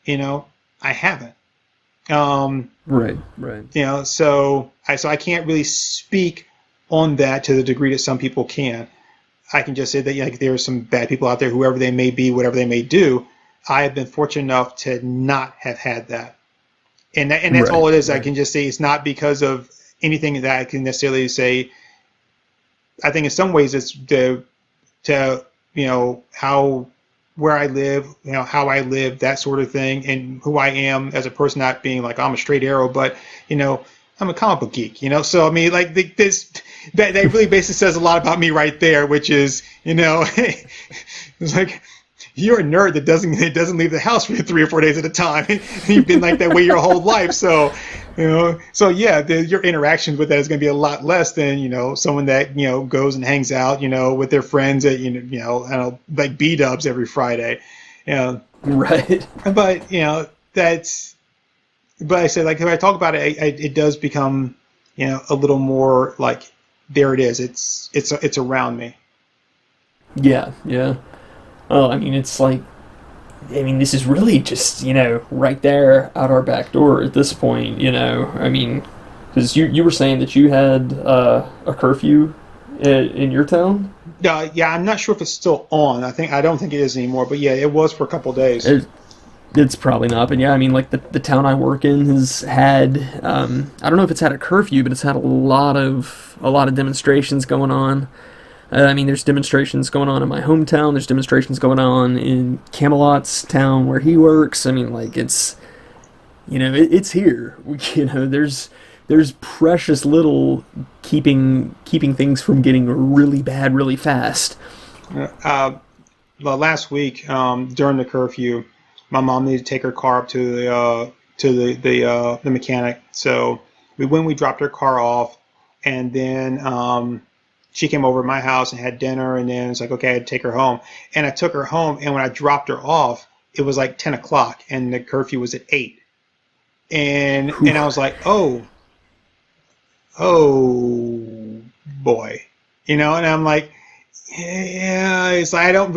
[SPEAKER 3] I haven't.
[SPEAKER 1] Right. Right.
[SPEAKER 3] So I can't really speak on that to the degree that some people can. I can just say that there are some bad people out there, whoever they may be, whatever they may do. I have been fortunate enough to not have had that, and that's all it is.
[SPEAKER 1] Right.
[SPEAKER 3] I can just say it's not because of anything that I can necessarily say. I think in some ways it's to how where I live, how I live, that sort of thing, and who I am as a person. Not being like I'm a straight arrow, but I'm a comic book geek. So I mean, like this that really basically says a lot about me right there, which is it's like. You're a nerd that doesn't leave the house for 3 or 4 days at a time. You've been like that way your whole life, so your interaction with that is going to be a lot less than someone that goes and hangs out with their friends at I don't know, like B-dubs every Friday.
[SPEAKER 1] Right.
[SPEAKER 3] But that's. But I said, like, if I talk about it, it does become a little more like there it is. It's around me.
[SPEAKER 1] Yeah. Yeah. Well, I mean, it's like, this is really just, right there out our back door at this point, I mean, because you were saying that you had a curfew in your town?
[SPEAKER 3] Yeah, I'm not sure if it's still on. I don't think it is anymore, but yeah, it was for a couple of days.
[SPEAKER 1] It's probably not, but yeah, I mean, like the town I work in has had, I don't know if it's had a curfew, but it's had a lot of demonstrations going on. There's demonstrations going on in my hometown. There's demonstrations going on in Camelot's town where he works. I mean, like it's, it's here. There's precious little keeping things from getting really bad really fast.
[SPEAKER 3] Well, last week during the curfew, my mom needed to take her car up to the mechanic. So we dropped her car off, and then. She came over to my house and had dinner, and then it's like, okay, I had to take her home. And I took her home, and when I dropped her off, it was like 10 o'clock, and the curfew was at 8. And I was like, oh boy. And I'm like, yeah, it's like I don't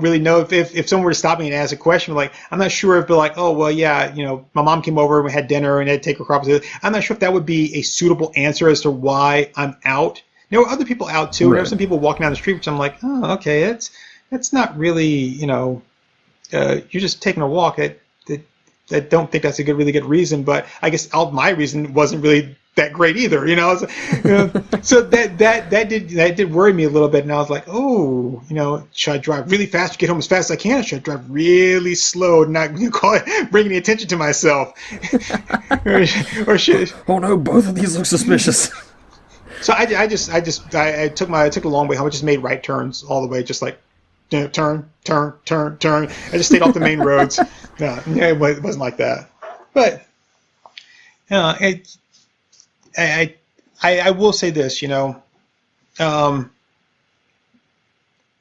[SPEAKER 3] really know if someone were to stop me and ask a question, like, I'm not sure if they're like, oh, well, yeah, my mom came over, we had dinner, and I had to take her car. I'm not sure if that would be a suitable answer as to why I'm out. There were other people out too. Right. There were some people walking down the street, which I'm like, oh, okay, that's not really, you're just taking a walk. I don't think that's a really good reason, but I guess my reason wasn't really that great either, So that did worry me a little bit, and I was like, oh, should I drive really fast to get home as fast as I can? Or should I drive really slow and not bring any attention to myself? or should?
[SPEAKER 1] Oh no, both of these look suspicious.
[SPEAKER 3] So I took the long way home. I just made right turns all the way, just like turn. I just stayed off the main roads. No, it wasn't like that. But I will say this, I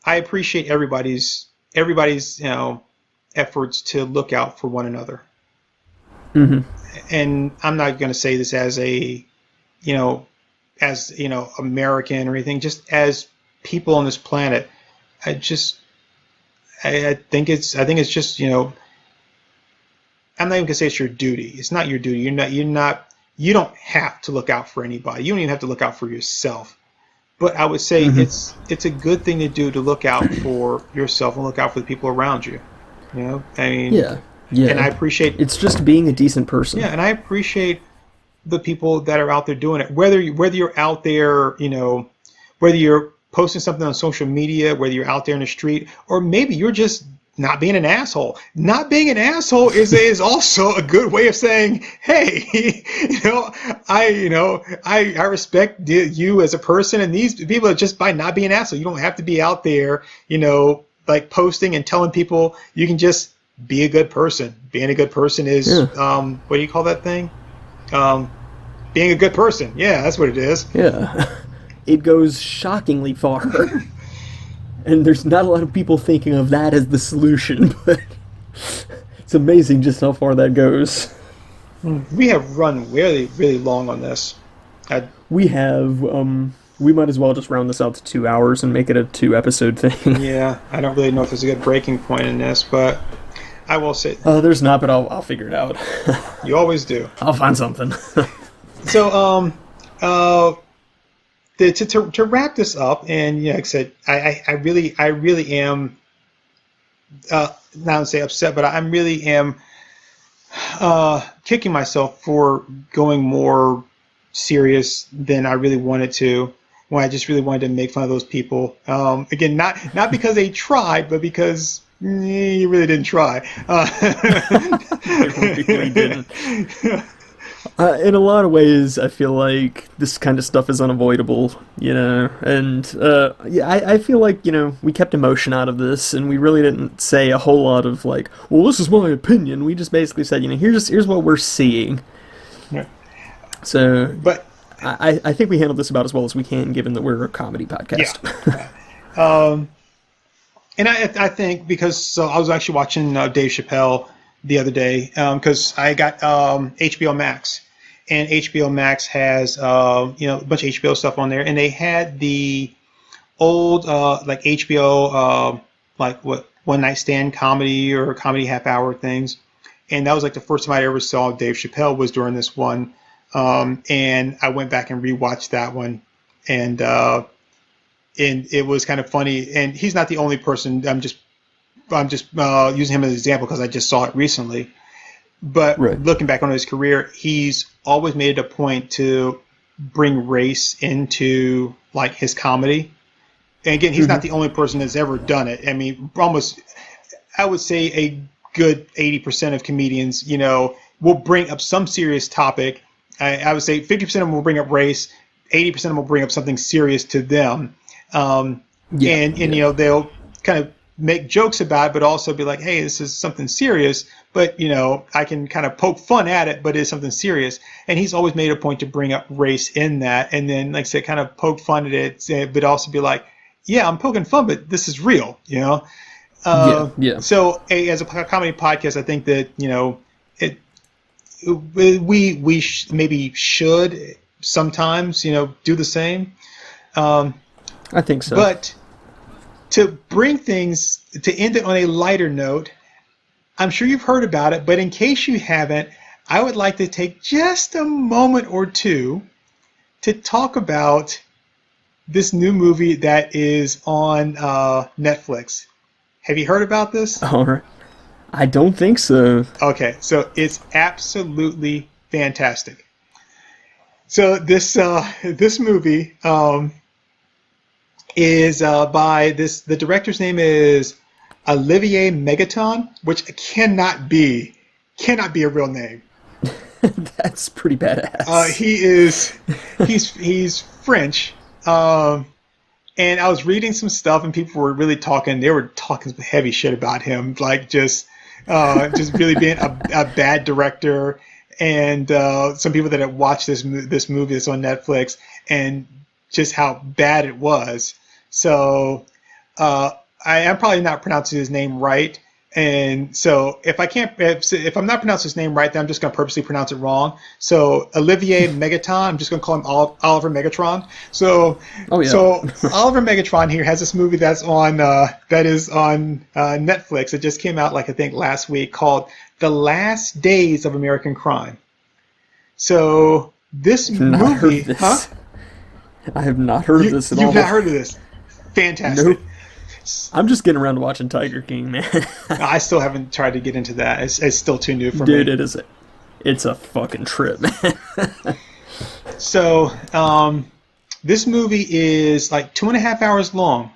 [SPEAKER 3] appreciate everybody's efforts to look out for one another.
[SPEAKER 1] Mm-hmm.
[SPEAKER 3] And I'm not going to say this as a American or anything, just as people on this planet. I think it's just, I'm not even gonna say it's your duty. It's not your duty. You don't have to look out for anybody. You don't even have to look out for yourself. But I would say it's a good thing to do, to look out for yourself and look out for the people around you. I mean,
[SPEAKER 1] yeah.
[SPEAKER 3] And I
[SPEAKER 1] Yeah.
[SPEAKER 3] appreciate,
[SPEAKER 1] It's just being a decent person.
[SPEAKER 3] yeah, and I appreciate the people that are out there doing it. Whether you're out there, whether you're posting something on social media, whether you're out there in the street, or maybe you're just not being an asshole. Not being an asshole is also a good way of saying, hey, I respect you as a person, and these people are just by not being an asshole. You don't have to be out there, like posting and telling people. You can just be a good person. Being a good person is,
[SPEAKER 1] Yeah.
[SPEAKER 3] what do you call that thing? Being a good person. Yeah, that's what it is.
[SPEAKER 1] Yeah. It goes shockingly far. And there's not a lot of people thinking of that as the solution, but it's amazing just how far that goes.
[SPEAKER 3] We have run really, really long on this.
[SPEAKER 1] We have, we might as well just round this out to 2 hours and make it a 2 episode thing.
[SPEAKER 3] Yeah, I don't really know if there's a good breaking point in this, but I will say
[SPEAKER 1] There's not, but I'll figure it out.
[SPEAKER 3] you always do.
[SPEAKER 1] I'll find something.
[SPEAKER 3] So, to wrap this up, and like I said, I really am not to say upset, but I really am kicking myself for going more serious than I really wanted to. When I just really wanted to make fun of those people. Again, not because they tried, but because you really didn't try.
[SPEAKER 1] They really didn't. In a lot of ways, I feel like this kind of stuff is unavoidable, and yeah, I feel like, we kept emotion out of this, and we really didn't say a whole lot of like, well, this is my opinion. We just basically said, here's what we're seeing.
[SPEAKER 3] Yeah.
[SPEAKER 1] So,
[SPEAKER 3] But
[SPEAKER 1] I think we handled this about as well as we can, given that we're a comedy podcast.
[SPEAKER 3] yeah. And I think because I was actually watching Dave Chappelle the other day because I got HBO Max, and HBO Max has a bunch of HBO stuff on there, and they had the old like HBO like what one night stand comedy or comedy half hour things, and that was like the first time I ever saw Dave Chappelle was during this one, and I went back and rewatched that one, and it was kind of funny, and he's not the only person. I'm just using him as an example because I just saw it recently. But
[SPEAKER 1] Right.
[SPEAKER 3] looking back on his career, he's always made it a point to bring race into like his comedy. And again, he's not the only person that's ever done it. I mean, almost, I would say a good 80% of comedians, will bring up some serious topic. I would say 50% of them will bring up race, 80% of them will bring up something serious to them. And they'll kind of make jokes about it, but also be like, hey, this is something serious, but I can kind of poke fun at it, but it's something serious. And he's always made a point to bring up race in that, and then like I said, kind of poke fun at it, but also be like, yeah, I'm poking fun, but this is real,
[SPEAKER 1] Yeah.
[SPEAKER 3] So as a comedy podcast, I think that we maybe should sometimes do the same.
[SPEAKER 1] I think so.
[SPEAKER 3] But to bring things, to end it on a lighter note, I'm sure you've heard about it, but in case you haven't, I would like to take just a moment or two to talk about this new movie that is on Netflix. Have you heard about this?
[SPEAKER 1] All right. I don't think so.
[SPEAKER 3] Okay, so it's absolutely fantastic. So this movie is by the director's name is Olivier Megaton, which cannot be a real name.
[SPEAKER 1] That's pretty badass.
[SPEAKER 3] He's French, and I was reading some stuff, and people were really talking. They were talking some heavy shit about him, like just really being a bad director. And some people that had watched this movie that's on Netflix, and just how bad it was. So I am probably not pronouncing his name right. And so if I'm not pronouncing his name right, then I'm just going to purposely pronounce it wrong. So Olivier Megaton, I'm just going to call him Oliver Megatron. So Oliver Megatron here has this movie that is on Netflix. It just came out I think last week, called The Last Days of American Crime. So this movie, huh?
[SPEAKER 1] I have not heard of this at all.
[SPEAKER 3] You've not heard of this? Fantastic.
[SPEAKER 1] Nope. I'm just getting around to watching Tiger King, man.
[SPEAKER 3] I still haven't tried to get into that. It's still too new for
[SPEAKER 1] Dude,
[SPEAKER 3] me.
[SPEAKER 1] it's a fucking trip, man.
[SPEAKER 3] So, this movie is like 2.5 hours long.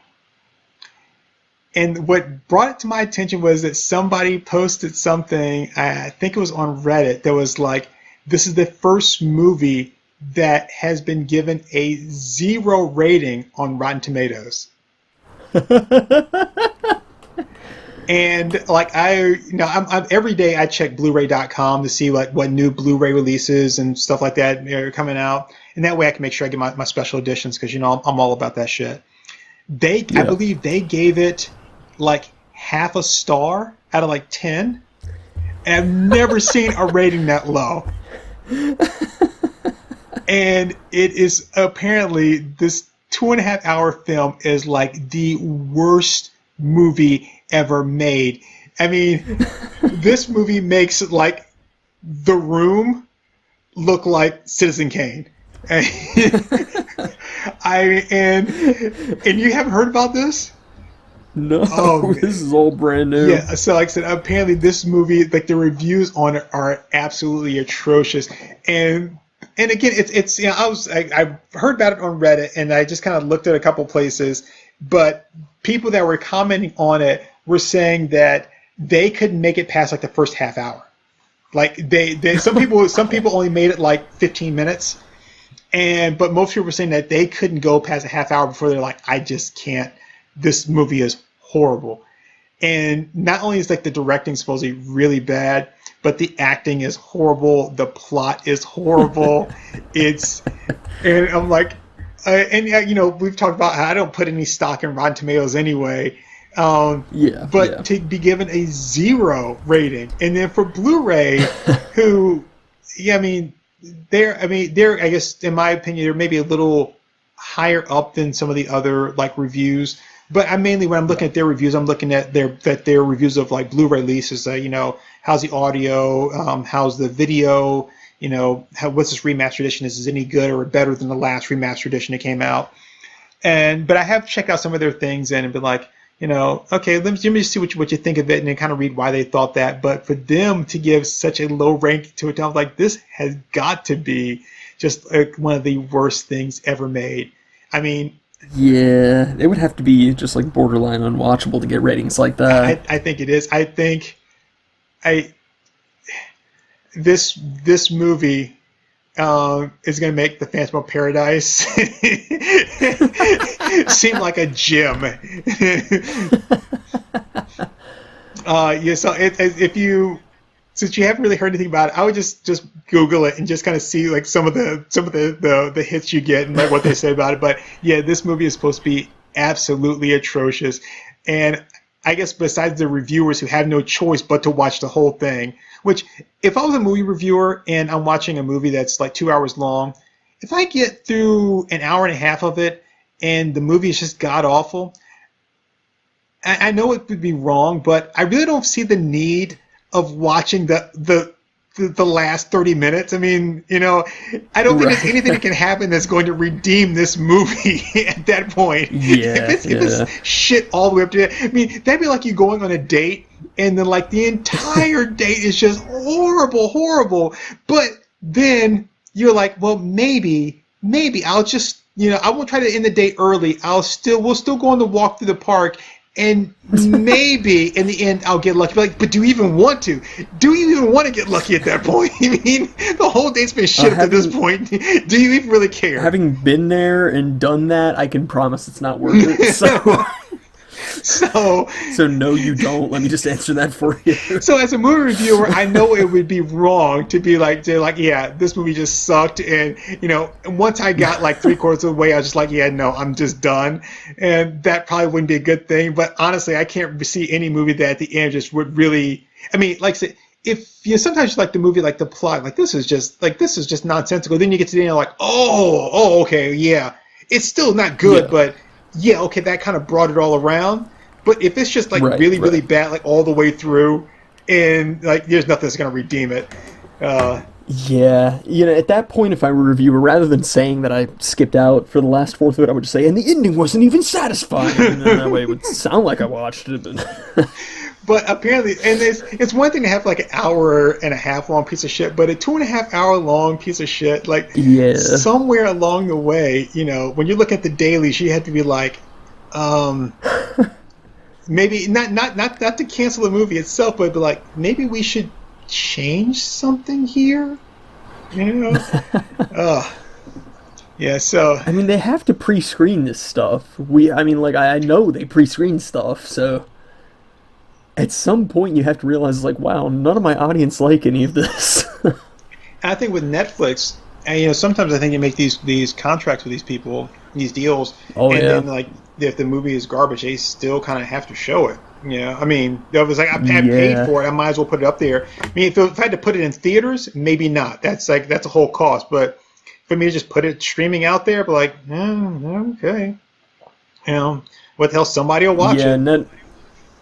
[SPEAKER 3] And what brought it to my attention was that somebody posted something, I think it was on Reddit, that was like, this is the first movie that has been given a 0 rating on Rotten Tomatoes. And like I'm every day I check Blu-ray.com to see like what new Blu-ray releases and stuff like that are coming out, and that way I can make sure I get my special editions because I'm all about that shit. I believe they gave it like half a star out of like 10, and I've never seen a rating that low. And it is apparently this 2.5 hour film is like the worst movie ever made. I mean, this movie makes like The Room look like Citizen Kane. And you haven't heard about this?
[SPEAKER 1] No,
[SPEAKER 3] Oh,
[SPEAKER 1] this is all brand new.
[SPEAKER 3] yeah. So like I said, apparently this movie, like the reviews on it are absolutely atrocious. And again, it's I've heard about it on Reddit, and I just kind of looked at a couple places, but people that were commenting on it were saying that they couldn't make it past like the first half hour. Like some people only made it like 15 minutes, but most people were saying that they couldn't go past a half hour before they're like, I just can't. This movie is horrible. And not only is like the directing supposedly really bad, but the acting is horrible. The plot is horrible. And I'm like, we've talked about how I don't put any stock in Rotten Tomatoes anyway. But to be given a 0 rating, and then for Blu-ray, they're I guess in my opinion they're maybe a little higher up than some of the other like reviews. But when I'm looking at their reviews, I'm looking at their reviews of like Blu-ray releases. How's the audio? How's the video? What's this remastered edition? Is it any good or better than the last remastered edition that came out? But I have checked out some of their things and been like, okay, let me just see what you think of it, and then kind of read why they thought that. But for them to give such a low rank to it, I was like, this has got to be just like one of the worst things ever made. I mean,
[SPEAKER 1] yeah, it would have to be just like borderline unwatchable to get ratings like that.
[SPEAKER 3] I think it is. I think this movie is going to make the Phantom of Paradise seem like a gym. So since you haven't really heard anything about it, I would just Google it and just kind of see like some of the hits you get and like what they say about it. But yeah, this movie is supposed to be absolutely atrocious, and I guess besides the reviewers who have no choice but to watch the whole thing, which if I was a movie reviewer and I'm watching a movie that's like 2 hours long, if I get through an hour and a half of it and the movie is just god awful, I know it would be wrong, but I really don't see the need of watching the last 30 minutes. I mean, I don't think there's anything that can happen that's going to redeem this movie at that point.
[SPEAKER 1] Yeah,
[SPEAKER 3] if it's shit all the way up to that, I mean, that'd be like you going on a date and then like the entire date is just horrible. But then you're like, well, maybe I'll just, I won't try to end the date early. We'll still go on the walk through the park. And maybe in the end I'll get lucky. But do you even want to? Do you even want to get lucky at that point? I mean, the whole date's been shit up to this point. Do you even really care?
[SPEAKER 1] Having been there and done that, I can promise it's not worth it. So no, you don't. Let me just answer that for you.
[SPEAKER 3] So as a movie reviewer, I know it would be wrong to be like, yeah, this movie just sucked. And, once I got like 3/4 of the way, I was just like, yeah, no, I'm just done. And that probably wouldn't be a good thing. But honestly, I can't see any movie that at the end just would really, I mean, like I said, if sometimes you like the movie, like the plot, like this is just nonsensical. Then you get to the end, you're like, oh, okay, yeah. It's still not good, but yeah, okay, that kind of brought it all around. But if it's just like really bad, like all the way through, and like there's nothing that's gonna redeem it.
[SPEAKER 1] Yeah, at that point, if I were a reviewer, rather than saying that I skipped out for the last fourth of it, I would just say, and the ending wasn't even satisfying. And then that way it would sound like I watched it. But
[SPEAKER 3] But apparently, and it's one thing to have like an hour and a half long piece of shit, but a 2.5 hour long piece of shit, like
[SPEAKER 1] yeah,
[SPEAKER 3] somewhere along the way, when you look at the dailies, you have to be like, um, maybe not to cancel the movie itself, but be like, maybe we should change something here, you know? Ugh. Yeah, so
[SPEAKER 1] I mean, they have to pre-screen this stuff. I mean, like I know they pre-screen stuff, so at some point you have to realize, like, wow, none of my audience like any of this.
[SPEAKER 3] I think with Netflix, and sometimes I think you make these contracts with these people, these deals,
[SPEAKER 1] Oh
[SPEAKER 3] and
[SPEAKER 1] yeah,
[SPEAKER 3] then like if the movie is garbage, they still kind of have to show it. I mean, it was like I paid
[SPEAKER 1] yeah,
[SPEAKER 3] for it, I might as well put it up there. I mean, if I had to put it in theaters, maybe not. That's a whole cost. But for me to just put it streaming out there, but like, okay, what the hell? Somebody will watch
[SPEAKER 1] yeah.
[SPEAKER 3] it.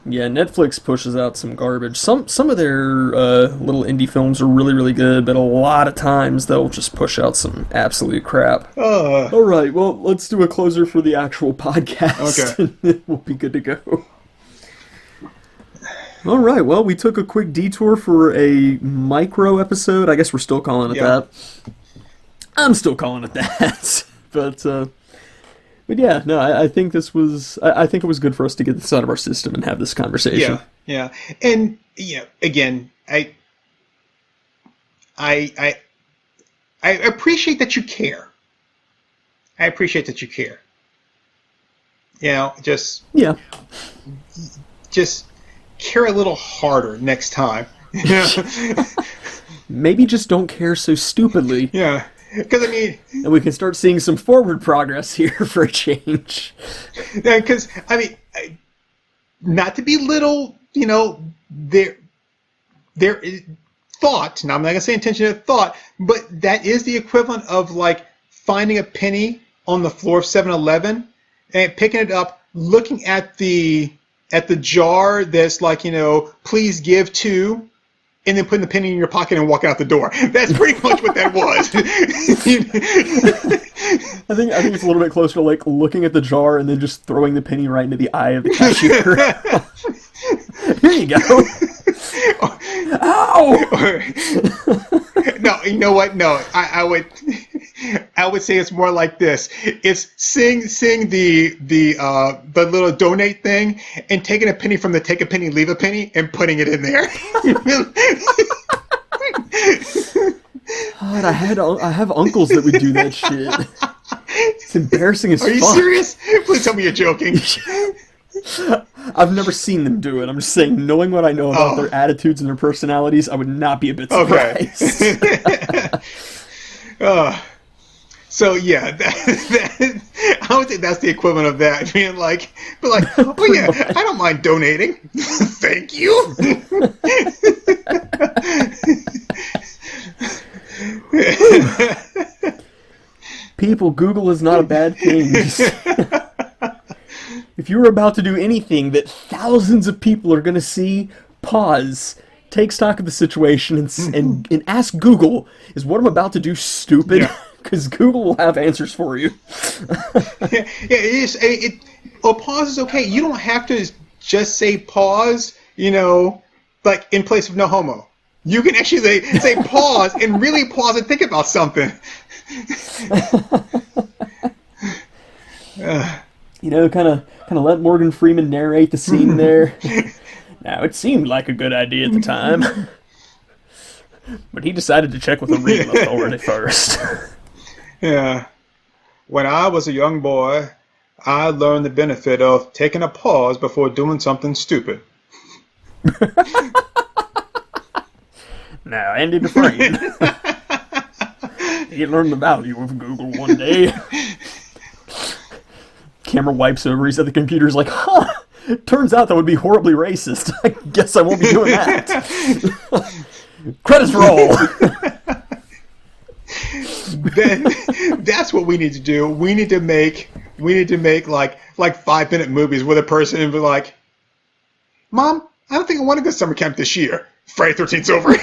[SPEAKER 1] Yeah, Netflix pushes out some garbage. Some of their little indie films are really really good, but a lot of times they'll just push out some absolute crap.
[SPEAKER 3] Uh,
[SPEAKER 1] All right, well, let's do a closer for the actual podcast,
[SPEAKER 3] okay.
[SPEAKER 1] and then we'll be good to go. All right, well, we took a quick detour for a micro episode. I guess we're still calling it
[SPEAKER 3] Yeah.
[SPEAKER 1] that. I'm still calling it that. But yeah, no, I think this was. I think it was good for us to get this out of our system and have this conversation.
[SPEAKER 3] Yeah, and again, I, I, I appreciate that you care. I appreciate that you care. Just
[SPEAKER 1] Yeah.
[SPEAKER 3] just care a little harder next time. Yeah,
[SPEAKER 1] Maybe just don't care so stupidly,
[SPEAKER 3] yeah. Because I mean,
[SPEAKER 1] and we can start seeing some forward progress here for a change.
[SPEAKER 3] because I mean, not to belittle, there is thought. Now I'm not gonna say intention of thought, but that is the equivalent of like finding a penny on the floor of 7-Eleven and picking it up, looking at the jar that's like, please give to, and then putting the penny in your pocket and walking out the door. That's pretty much what that was.
[SPEAKER 1] I think it's a little bit closer to like looking at the jar and then just throwing the penny right into the eye of the cashier. Here you go. Ow!
[SPEAKER 3] No, you know what? No, I would say it's more like this. It's seeing the little donate thing and taking a penny from the take a penny, leave a penny and putting it in there.
[SPEAKER 1] God, I have uncles that would do that shit. It's embarrassing as
[SPEAKER 3] Are you
[SPEAKER 1] fuck.
[SPEAKER 3] serious? Please tell me you're joking.
[SPEAKER 1] I've never seen them do it. I'm just saying, knowing what I know about their attitudes and their personalities, I would not be a bit surprised.
[SPEAKER 3] Okay. So yeah, I would think that's the equivalent of that. Being like, oh yeah, I don't mind donating. Thank you.
[SPEAKER 1] People, Google is not a bad thing. If you're about to do anything that thousands of people are going to see, pause, take stock of the situation, and ask Google, is what I'm about to do stupid?
[SPEAKER 3] Yeah.
[SPEAKER 1] Because Google will have answers for you.
[SPEAKER 3] Yeah, it is. Pause is okay. You don't have to just say pause, like in place of no homo. You can actually say pause and really pause and think about something.
[SPEAKER 1] Kind of let Morgan Freeman narrate the scene there. Now, it seemed like a good idea at the time, but he decided to check with a real authority first.
[SPEAKER 3] Yeah. When I was a young boy, I learned the benefit of taking a pause before doing something stupid.
[SPEAKER 1] Now, Andy Dufresne. He learned the value of Google one day. Camera wipes over. He's at the computer. He's like, huh, turns out that would be horribly racist. I guess I won't be doing that. Credits roll.
[SPEAKER 3] That's what we need to do. We need to make like 5-minute movies with a person and be like, Mom, I don't think I want to go to summer camp this year. Friday 13th's over.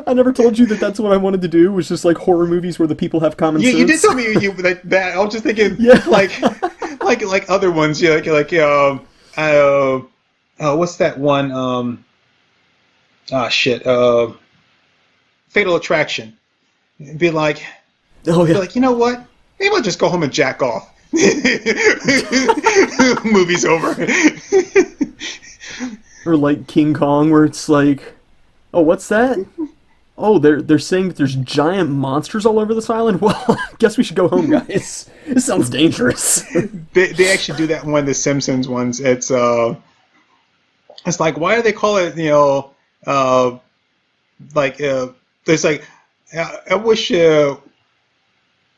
[SPEAKER 1] I never told you that that's what I wanted to do, was just like horror movies where the people have common sense.
[SPEAKER 3] You did tell me that. I was just thinking,
[SPEAKER 1] Yeah.
[SPEAKER 3] like other ones, what's that one? Shit. Fatal Attraction. Be like,
[SPEAKER 1] Oh yeah.
[SPEAKER 3] you know what? Maybe I'll just go home and jack off. Movie's over.
[SPEAKER 1] Or like King Kong, where it's like, oh, what's that? Oh, they're saying that there's giant monsters all over this island. Well, I guess we should go home, guys. This sounds dangerous.
[SPEAKER 3] They actually do that in one of the Simpsons ones. It's like, why do they call it, there's like, I wish,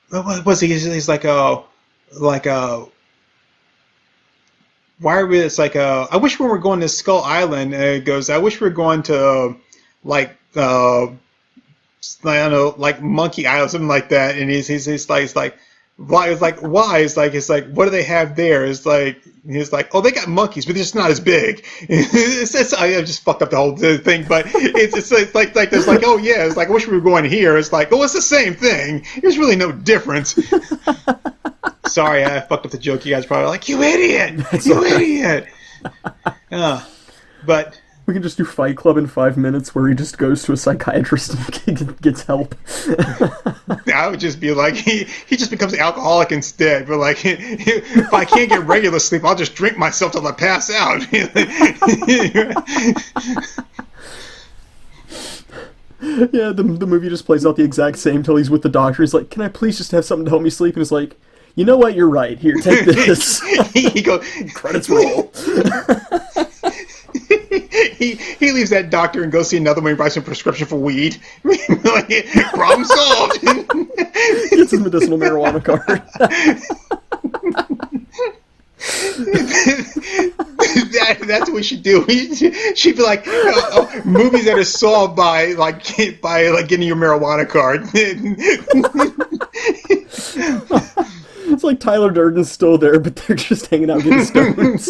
[SPEAKER 3] what was he? He's like, why are we, it's like, I wish we were going to Skull Island. And it goes, I wish we were going to, I don't know, like Monkey Island, something like that. And he's like, why? It's like, why? It's like, what do they have there? It's like, he's like, oh, they got monkeys, but they're just not as big. I just fucked up the whole thing, but it's like there's like, oh yeah, it's like, I wish we were going here. It's like, oh, it's the same thing. There's really no difference. Sorry, I fucked up the joke. You guys probably like, you idiot, idiot. But.
[SPEAKER 1] We can just do Fight Club in 5 minutes, where he just goes to a psychiatrist and gets help.
[SPEAKER 3] I would just be like, he just becomes an alcoholic instead. But like, if I can't get regular sleep, I'll just drink myself till I pass out.
[SPEAKER 1] Yeah, the movie just plays out the exact same till he's with the doctor. He's like, can I please just have something to help me sleep? And it's like, you know what, you're right. Here, take this.
[SPEAKER 3] He goes,
[SPEAKER 1] credits roll.
[SPEAKER 3] he leaves that doctor and goes see another one and writes a prescription for weed. Like, problem solved.
[SPEAKER 1] Gets his medicinal marijuana card.
[SPEAKER 3] That's what we should do. She'd be like, movies that are solved by getting your marijuana card.
[SPEAKER 1] It's like Tyler Durden's still there, but they're just hanging out getting stones.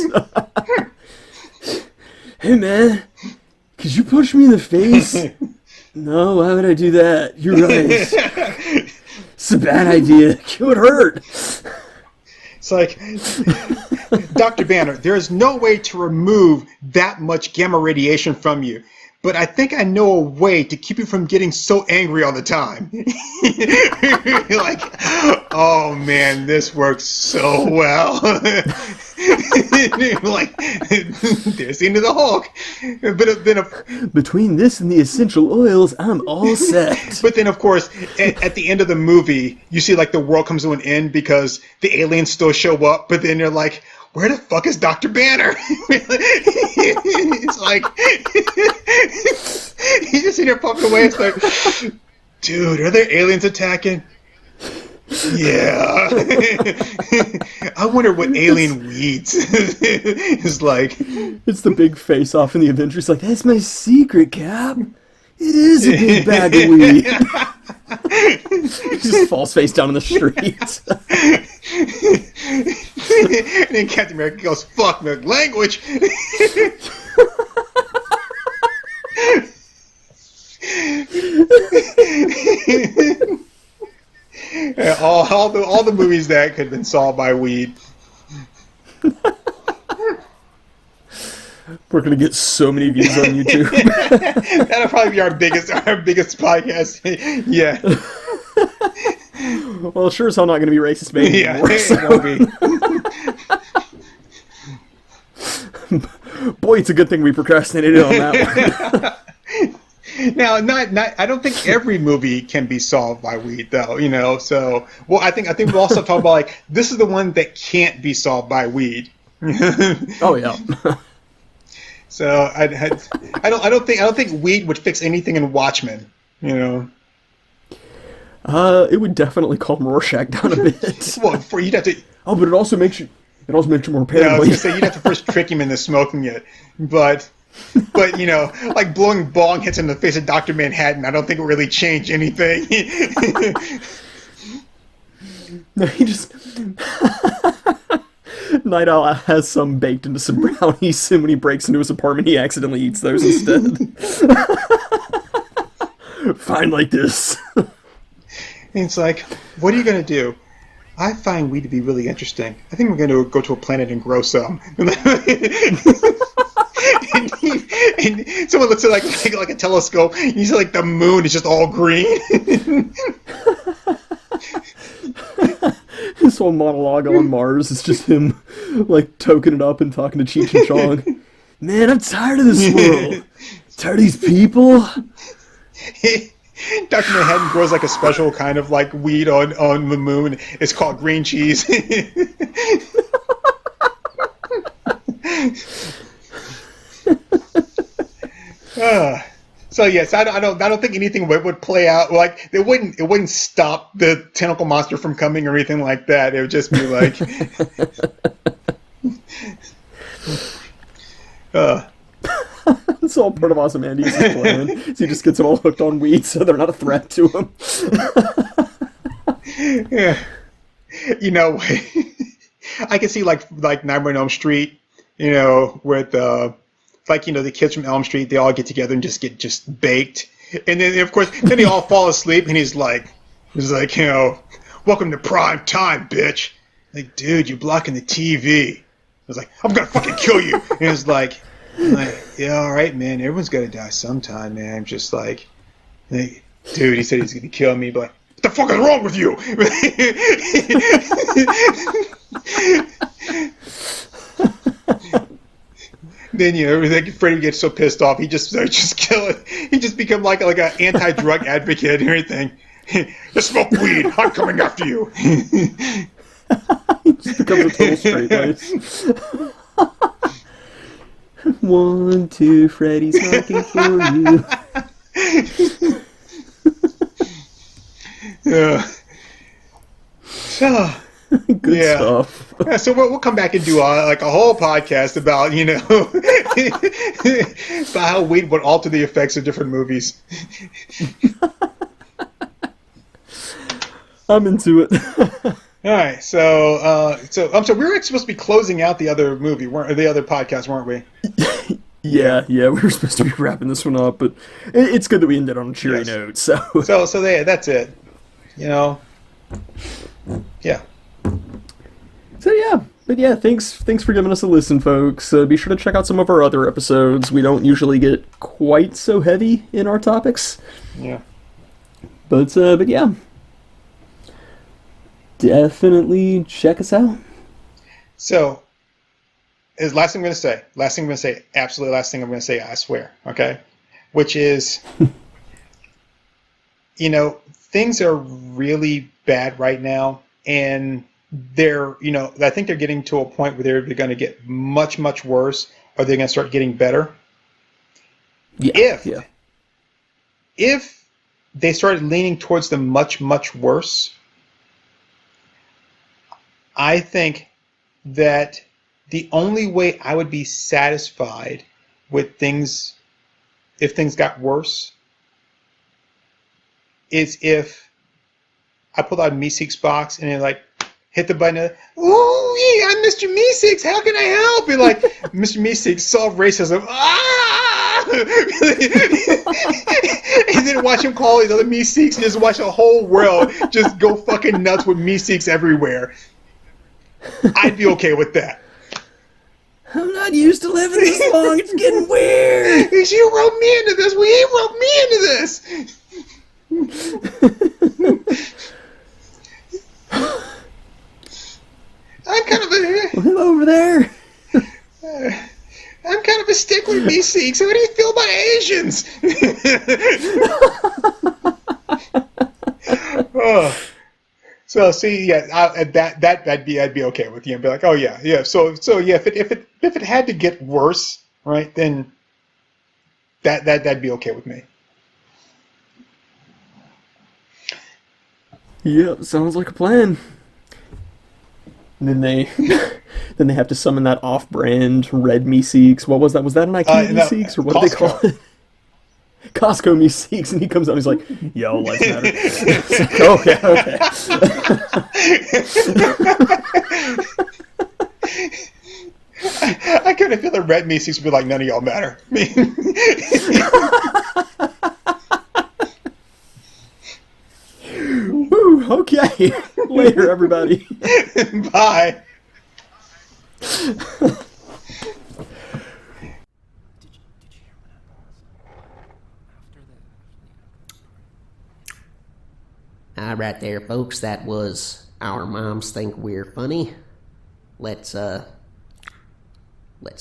[SPEAKER 1] Hey man, could you punch me in the face? No, why would I do that? You're right. It's a bad idea. It would hurt.
[SPEAKER 3] It's like, Dr. Banner, there is no way to remove that much gamma radiation from you, but I think I know a way to keep you from getting so angry all the time. You're like, oh man, this works so well. Like, there's the end of the Hulk. But then,
[SPEAKER 1] between this and the essential oils, I'm all set.
[SPEAKER 3] But then, of course, at the end of the movie, you see like the world comes to an end because the aliens still show up. But then they're like, where the fuck is Dr. Banner? It's like, he's just sitting there puffing away. It's like, dude, are there aliens attacking? Yeah. I wonder what alien weeds is like.
[SPEAKER 1] It's the big face off in the Avengers. Like, that's my secret, Cap. It is a big bag of weed. He just falls face down in the street.
[SPEAKER 3] And then Captain America goes, fuck the language. All the movies that could have been solved by weed.
[SPEAKER 1] We're gonna get so many views on YouTube.
[SPEAKER 3] That'll probably be our biggest podcast. Yeah.
[SPEAKER 1] Well, sure as hell not gonna be racist baby anymore.
[SPEAKER 3] It won't
[SPEAKER 1] be. Boy, it's a good thing we procrastinated on that one.
[SPEAKER 3] Now, I don't think every movie can be solved by weed, though. So I think we also talk about like this is the one that can't be solved by weed.
[SPEAKER 1] Oh yeah.
[SPEAKER 3] So I don't think weed would fix anything in Watchmen.
[SPEAKER 1] It would definitely calm Rorschach down a bit.
[SPEAKER 3] Well, you'd have to.
[SPEAKER 1] Oh, but it also makes you more paranoid.
[SPEAKER 3] Yeah, I was gonna say you'd have to first trick him into smoking it, but like blowing bong hits in the face of Dr. Manhattan, I don't think it really changed anything.
[SPEAKER 1] No, he just Night Owl has some baked into some brownies, and when he breaks into his apartment, he accidentally eats those instead. Fine like this.
[SPEAKER 3] And it's like, what are you going to do? I find weed to be really interesting. I think we're going to go to a planet and grow some. And someone looks at like a telescope, and you see like the moon is just all green.
[SPEAKER 1] This whole monologue on Mars is just him, like, toking it up and talking to Cheech and Chong. Man, I'm tired of this world. Tired of these people.
[SPEAKER 3] Dr. Manhattan grows like a special kind of like weed on the moon. It's called green cheese. So yes, I don't think anything would play out like it wouldn't stop the tentacle monster from coming or anything like that. It would just be like,
[SPEAKER 1] It's all part of Ozymandias' plan. So he just gets them all hooked on weed, so they're not a threat to him.
[SPEAKER 3] yeah, you know, I can see like Nightmare on Elm Street, you know, with the kids from Elm Street, they all get together and get baked, and then of course then they all fall asleep, and he's like, you know, welcome to prime time, bitch. Like, dude, you're blocking the TV. I was like, I'm gonna fucking kill you. And it was like, yeah, all right, man. Everyone's gonna die sometime, man. I'm just like, dude, he said he's gonna kill me, but like, what the fuck is wrong with you? Then Freddy gets so pissed off, he just kill it. He just become like an anti-drug advocate and everything. Just smoke weed. I'm coming after you.
[SPEAKER 1] He just becomes a total straight lace. 1, 2, Freddy's knocking for you.
[SPEAKER 3] Yeah. So.
[SPEAKER 1] Good stuff.
[SPEAKER 3] Yeah, so we'll come back and do a whole podcast about, you know, about how weed would alter the effects of different movies.
[SPEAKER 1] I'm into it.
[SPEAKER 3] All right, so we were supposed to be closing out the other movie, the other podcast, weren't we?
[SPEAKER 1] Yeah, we were supposed to be wrapping this one up, but it's good that we ended on a cheery note. So
[SPEAKER 3] that's it. You know, yeah.
[SPEAKER 1] So yeah, but yeah, thanks for giving us a listen, folks. Be sure to check out some of our other episodes. We don't usually get quite so heavy in our topics.
[SPEAKER 3] Yeah.
[SPEAKER 1] But yeah, definitely check us out.
[SPEAKER 3] So, last thing I'm going to say, absolutely last thing I'm going to say, I swear, okay? Which is, you know, things are really bad right now, and I think they're getting to a point where they're going to get much, much worse, or they're going to start getting better.
[SPEAKER 1] Yeah.
[SPEAKER 3] If they started leaning towards the much, much worse, I think that the only way I would be satisfied with things, if things got worse, is if I pulled out a Meeseeks box and it hit the button. Ooh, yeah, I'm Mr. Meeseeks. How can I help? And Mr. Meeseeks solve racism. Ah! And then watch him call these other Meeseeks and just watch the whole world just go fucking nuts with Meeseeks everywhere. I'd be okay with that.
[SPEAKER 1] I'm not used to living this long. It's getting weird.
[SPEAKER 3] You wrote me into this. Well, you wrote me into this. I'm kind of
[SPEAKER 1] him over there.
[SPEAKER 3] I'm kind of a stickler, Meeseeks. How do you feel about Asians? Oh. So see, yeah, I'd be okay with you and be like, oh yeah. So yeah, if it had to get worse, right, then that'd be okay with me.
[SPEAKER 1] Yep, sounds like a plan. And then they have to summon that off-brand red Meeseeks. What was that? Was that an IKEA Meeseeks, or what did they call it? Costco Meeseeks, and he comes out and he's like, yo, life matter. Okay.
[SPEAKER 3] I kind of feel the red Meeseeks would be like, none of y'all matter.
[SPEAKER 1] Okay. Later, everybody.
[SPEAKER 3] Bye.
[SPEAKER 4] All right there, folks. That was Our Moms Think We're Funny. Let's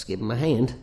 [SPEAKER 4] give them a hand.